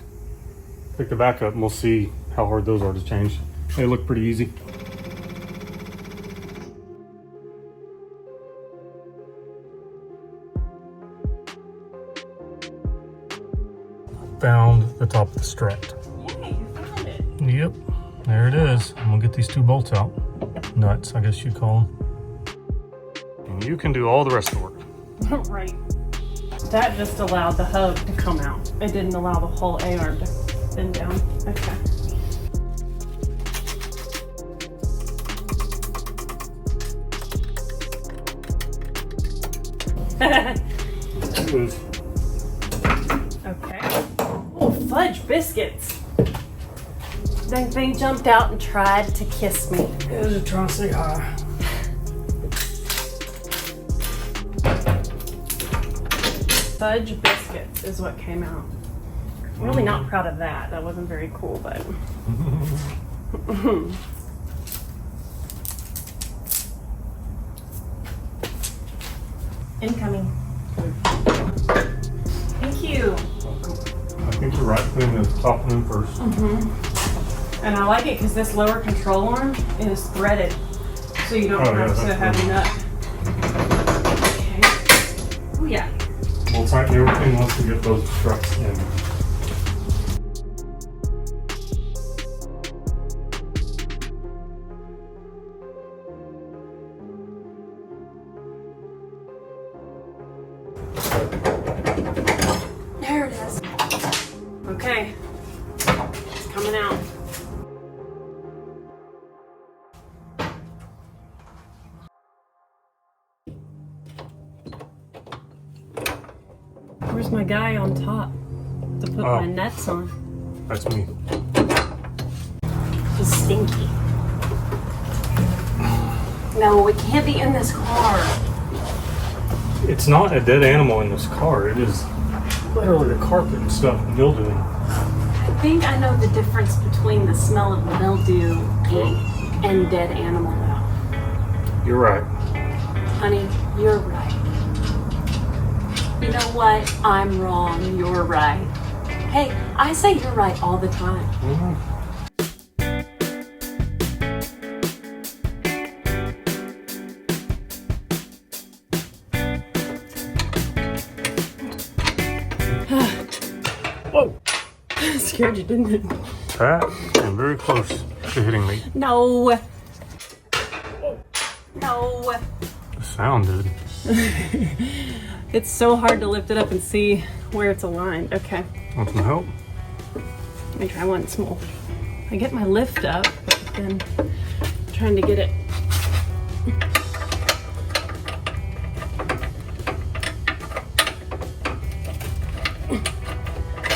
Pick the back up and we'll see how hard those are to change. They look pretty easy. Found the top of the strut. Yay, you found it. Yep, there it is. I'm gonna get these 2 bolts out. Nuts, I guess you'd call them. And you can do all the rest of the work. Right. That just allowed the hub to come out. It didn't allow the whole A-arm to bend down. Okay. It was. Okay. Oh, fudge biscuits. That thing jumped out and tried to kiss me. It was a trying to say hi. Fudge biscuits is what came out. I'm really not proud of that. That wasn't very cool, but. Incoming. Thank you. I think you're right, putting the top one in first. And I like it because this lower control arm is threaded, so you don't have to have a nut. Okay. Oh yeah. We'll tighten everything once we get those struts in. There it is. Okay. It's coming out. Where's my guy on top to put my nuts on? That's me. He's stinky. No, we can't be in this car. It's not a dead animal in this car. It is literally the carpet and stuff mildewing. I think I know the difference between the smell of mildew and dead animal though. You're right. Honey, you're right. You know what? I'm wrong. You're right. Hey, I say you're right all the time. Whoa! Scared you, didn't it? That came very close to hitting me. No. No. The sound, dude. It's so hard to lift it up and see where it's aligned. Okay. Want some help? Let me try once more. I get my lift up, but then trying to get it.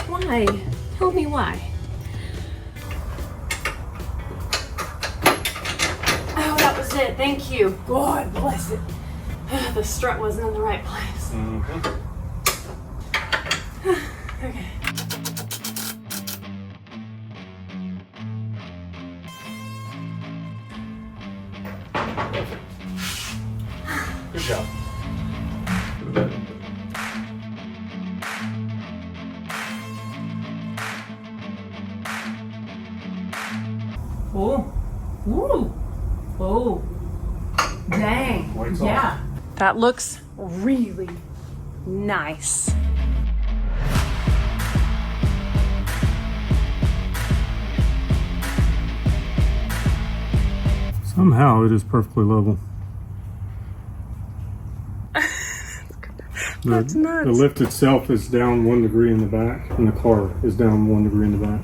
Why? Tell me why. Oh, that was it. Thank you. God bless it. The strut wasn't in the right place. Okay. Good job. Oh. Ooh. Oh. Dang. Lights Yeah. That looks really nice. Somehow it is perfectly level. That's nuts. The lift itself is down 1 degree in the back, and the car is down 1 degree in the back.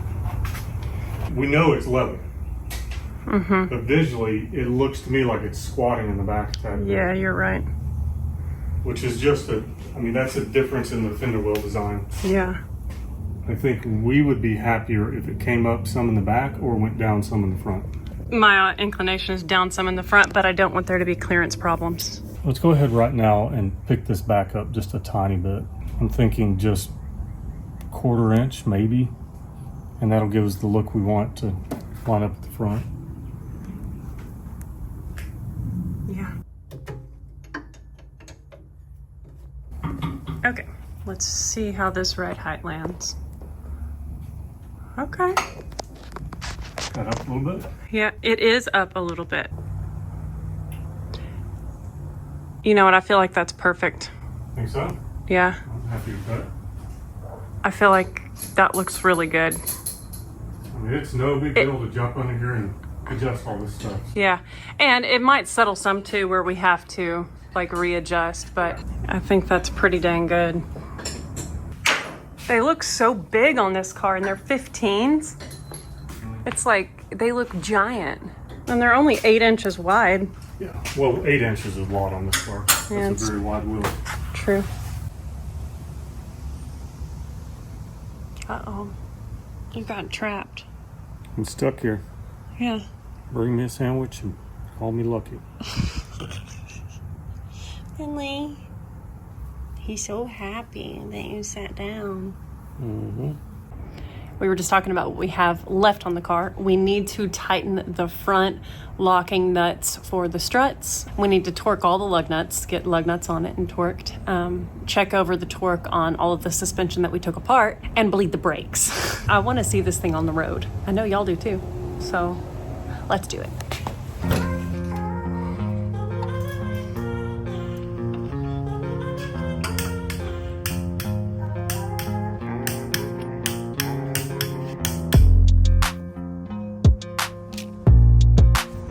We know it's level. But visually, it looks to me like it's squatting in the back of that. Yeah, you're right. Which is just that's a difference in the fender well design. Yeah. I think we would be happier if it came up some in the back or went down some in the front. My inclination is down some in the front, but I don't want there to be clearance problems. Let's go ahead right now and pick this back up just a tiny bit. I'm thinking just 1/4 inch maybe, and that'll give us the look we want to line up at the front. Yeah. Okay, let's see how this ride height lands. Okay. Got up a little bit. Yeah, it is up a little bit. You know what? I feel like that's perfect. Think so? Yeah, I'm happy with that. I feel like that looks really good. I mean, it's no big deal to jump under here and adjust all this stuff. Yeah, and it might settle some too where we have to like readjust, but I think that's pretty dang good. They look so big on this car, and they're 15s. It's like they look giant, and they're only 8 inches wide. Yeah, well, 8 inches is a lot on this car. Yeah, That's a very wide wheel. True. Uh-oh. You got trapped. I'm stuck here. Yeah. Bring me a sandwich and call me lucky. Finley. He's so happy that you sat down. Mm-hmm. We were just talking about what we have left on the car. We need to tighten the front locking nuts for the struts. We need to torque all the lug nuts, get lug nuts on it and torqued. Check over the torque on all of the suspension that we took apart, and bleed the brakes. I want to see this thing on the road. I know y'all do too. So let's do it.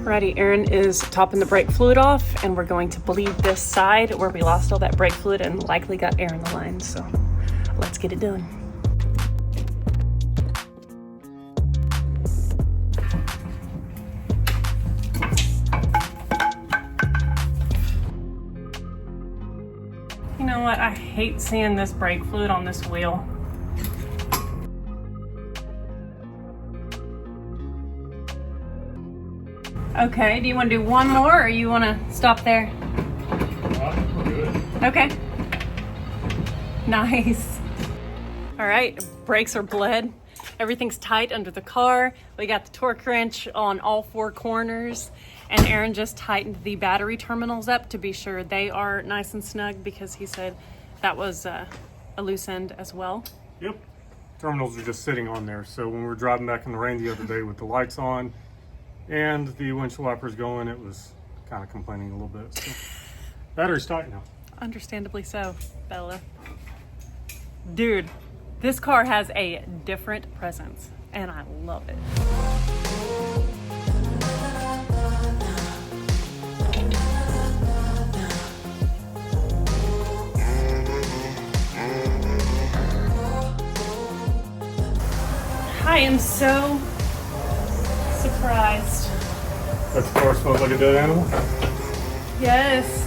Alrighty, Aaron is topping the brake fluid off, and we're going to bleed this side where we lost all that brake fluid and likely got air in the line. So let's get it done. You know what? I hate seeing this brake fluid on this wheel. Okay, do you want to do one more, or you want to stop there? We're good. Okay. Nice. All right, brakes are bled. Everything's tight under the car. We got the torque wrench on all 4 corners, and Aaron just tightened the battery terminals up to be sure they are nice and snug, because he said that was a loose end as well. Yep. Terminals are just sitting on there. So when we were driving back in the rain the other day with the lights on and the windshield wipers going, it was kind of complaining a little bit. So battery's tight now. Understandably so, Bella. Dude, this car has a different presence, and I love it. am so surprised. That's the car smells like a dead animal? Yes.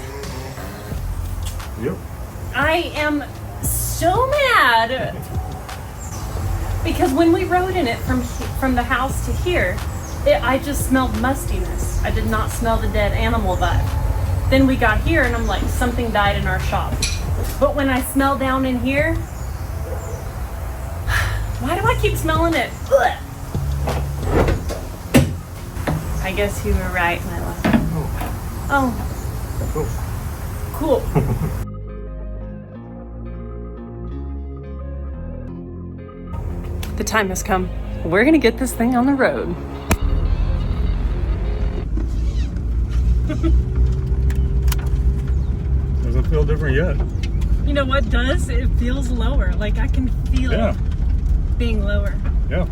Yep. I am so mad because when we rode in it from the house to here, I just smelled mustiness. I did not smell the dead animal vibe. Then we got here and I'm like, something died in our shop. But when I smell down in here, why do I keep smelling it? Ugh. I guess you were right, Mila. Oh. Cool. The time has come. We're gonna get this thing on the road. Doesn't feel different yet. You know what does? It feels lower. Like I can feel it being lower. Yeah.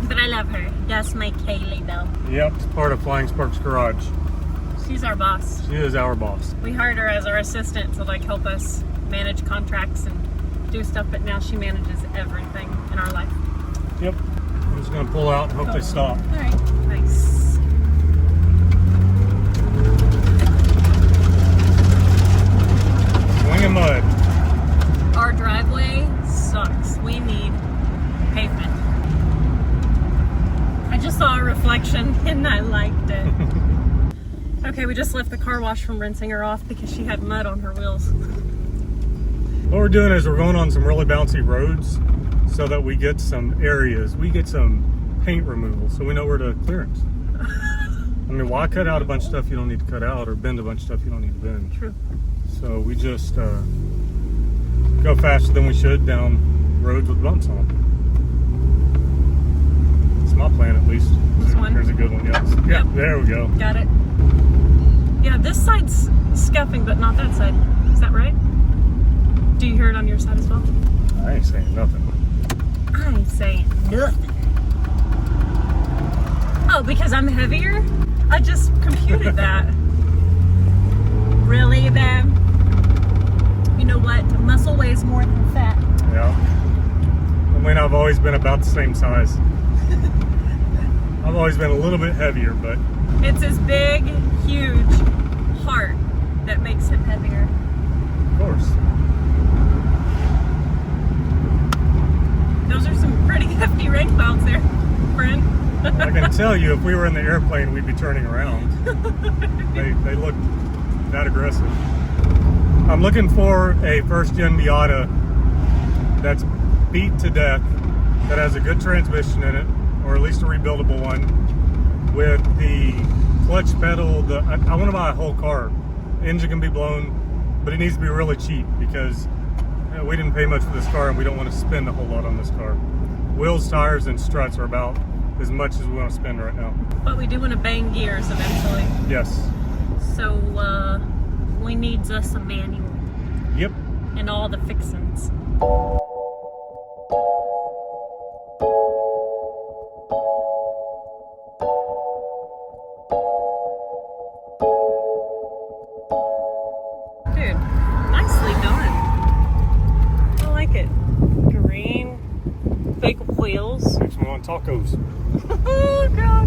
But I love her. That's my Kaylee though. Yep, it's part of Flying Sparks Garage. She's our boss. She is our boss. We hired her as our assistant to like help us manage contracts and do stuff, but now she manages everything in our life. Yep. I'm just gonna pull out and hope they stop. All right. Nice. Swinging mud. Our driveway sucks. We need pavement. I just saw a reflection and I liked it. Okay, we just left the car wash from rinsing her off because she had mud on her wheels. What we're doing is we're going on some really bouncy roads so that we get some areas. We get some paint removal so we know where to clearance. I mean, why cut out a bunch of stuff you don't need to cut out or bend a bunch of stuff you don't need to bend? True. So we just go faster than we should down roads with bumps on them. It's my plan at least. This one? There's a good one, yes. Yeah, Yep. there we go. Got it. Yeah, this side's scuffing, but not that side. Is that right? Do you hear it on your side as well? I ain't saying nothing. I ain't saying nothing. Oh, because I'm heavier? I just computed that. Really, babe? You know what? Muscle weighs more than fat. Yeah. I mean, I've always been about the same size. I've always been a little bit heavier, but... It's his big, huge heart that makes him heavier. Of course. Those are some pretty hefty rain clouds there, friend. I can tell you, if we were in the airplane, we'd be turning around. They look that aggressive. I'm looking for a first-gen Miata that's beat to death, that has a good transmission in it, or at least a rebuildable one, with the clutch pedal. I want to buy a whole car. The engine can be blown, but it needs to be really cheap because we didn't pay much for this car and we don't want to spend a whole lot on this car. Wheels, tires, and struts are about as much as we want to spend right now. But we do want to bang gears eventually. Yes. So we need us a manual. Yep. And all the fixins. Dude, nicely done. I like it. Green, fake wheels. Makes me want tacos. Oh god.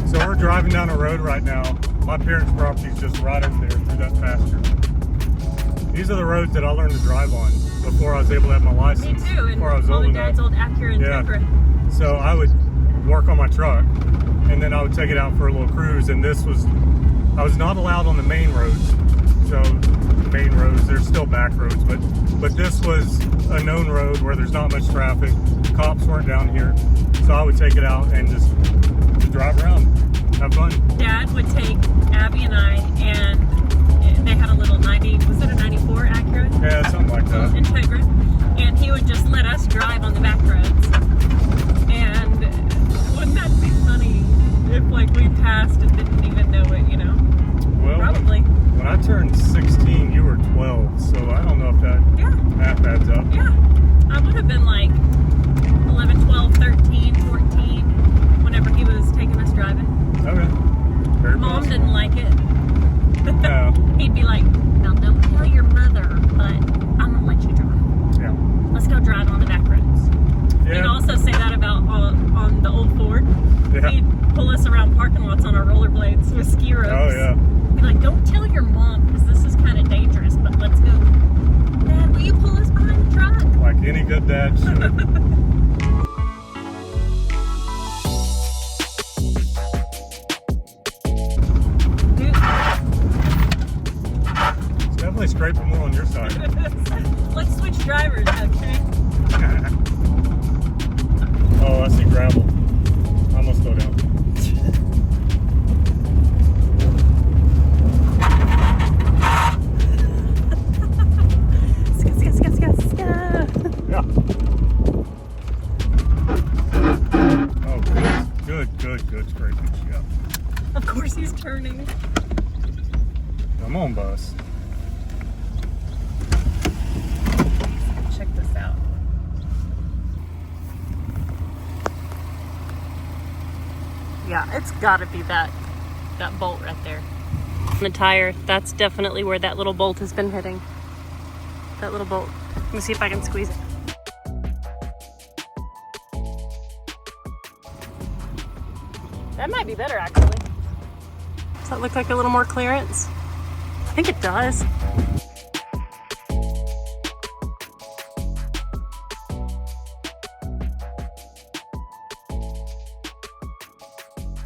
So we're driving down a road right now. My parents' property is just right up there through that pasture. These are the roads that I learned to drive on before I was able to have my Me license. too, and Before I was all old the enough. dad's old Acura and Yeah. Tundra. So I would work on my truck and then I would take it out for a little cruise, and I was not allowed on the main roads. So main roads, there's still back roads, but this was a known road where there's not much traffic. Cops weren't down here. So I would take it out and just drive around, have fun. Dad would take Abby and I, and they had a little 90, was it a 94 Acura? Yeah, something like that. Integra. And he would just let us drive on the back roads. And wouldn't that be funny if like we passed and didn't even know it, you know? Well, Probably. When I turned 16, you were 12, so I don't know if that Yeah. math adds up. Yeah. I would have been like 11, 12, 13, 14 whenever he was taking us driving. Okay. Very Mom possible. didn't like it. No. He'd be like, now don't tell your mother, but I'm gonna let you drive. Yeah. Let's go drive on the back roads. He'd Yeah. also say that about on the old Ford. Yeah. He'd pull us around parking lots on our rollerblades with ski ropes. Oh, yeah. Be like, don't tell your mom because this is kind of dangerous, but let's go. Dad, will you pull us behind the truck? Like any good dad should. Dude, It's definitely scraping more on your side. let's switch drivers, okay? Oh, I see gravel. I'm gonna slow down. Yeah. Oh, good scraping. Yeah. Of course he's turning. Come on, bus. Check this out. Yeah, it's gotta be that bolt right there. The tire, that's definitely where that little bolt has been hitting. That little bolt. Let me see if I can squeeze it. That might be better, actually. Does that look like a little more clearance? I think it does.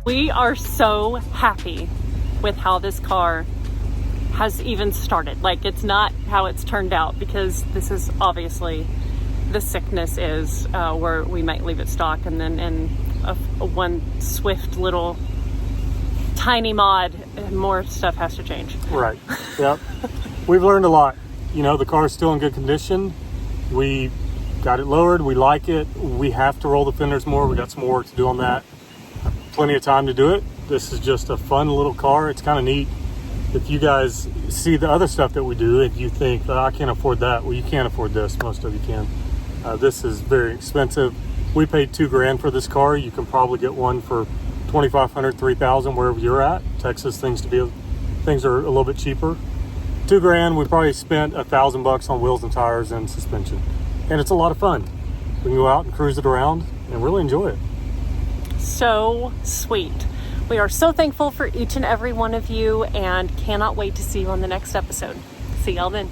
We are so happy with how this car has even started. Like, it's not how it's turned out, because this is obviously, the sickness is where we might leave it stock, and then in one swift little tiny mod, more stuff has to change. Right. Yep. We've learned a lot. You know, the car's still in good condition. We got it lowered. We like it. We have to roll the fenders more. We got some more work to do on that. Plenty of time to do it. This is just a fun little car. It's kind of neat. If you guys see the other stuff that we do and you think, oh, I can't afford that, well, you can't afford this. Most of you can. This is very expensive. We paid $2,000 for this car. You can probably get one for $2,500, $3,000 wherever you're at. Texas, things are a little bit cheaper. $2,000. We probably spent $1,000 on wheels and tires and suspension, and it's a lot of fun. We can go out and cruise it around and really enjoy it. So sweet. We are so thankful for each and every one of you, and cannot wait to see you on the next episode. See y'all then.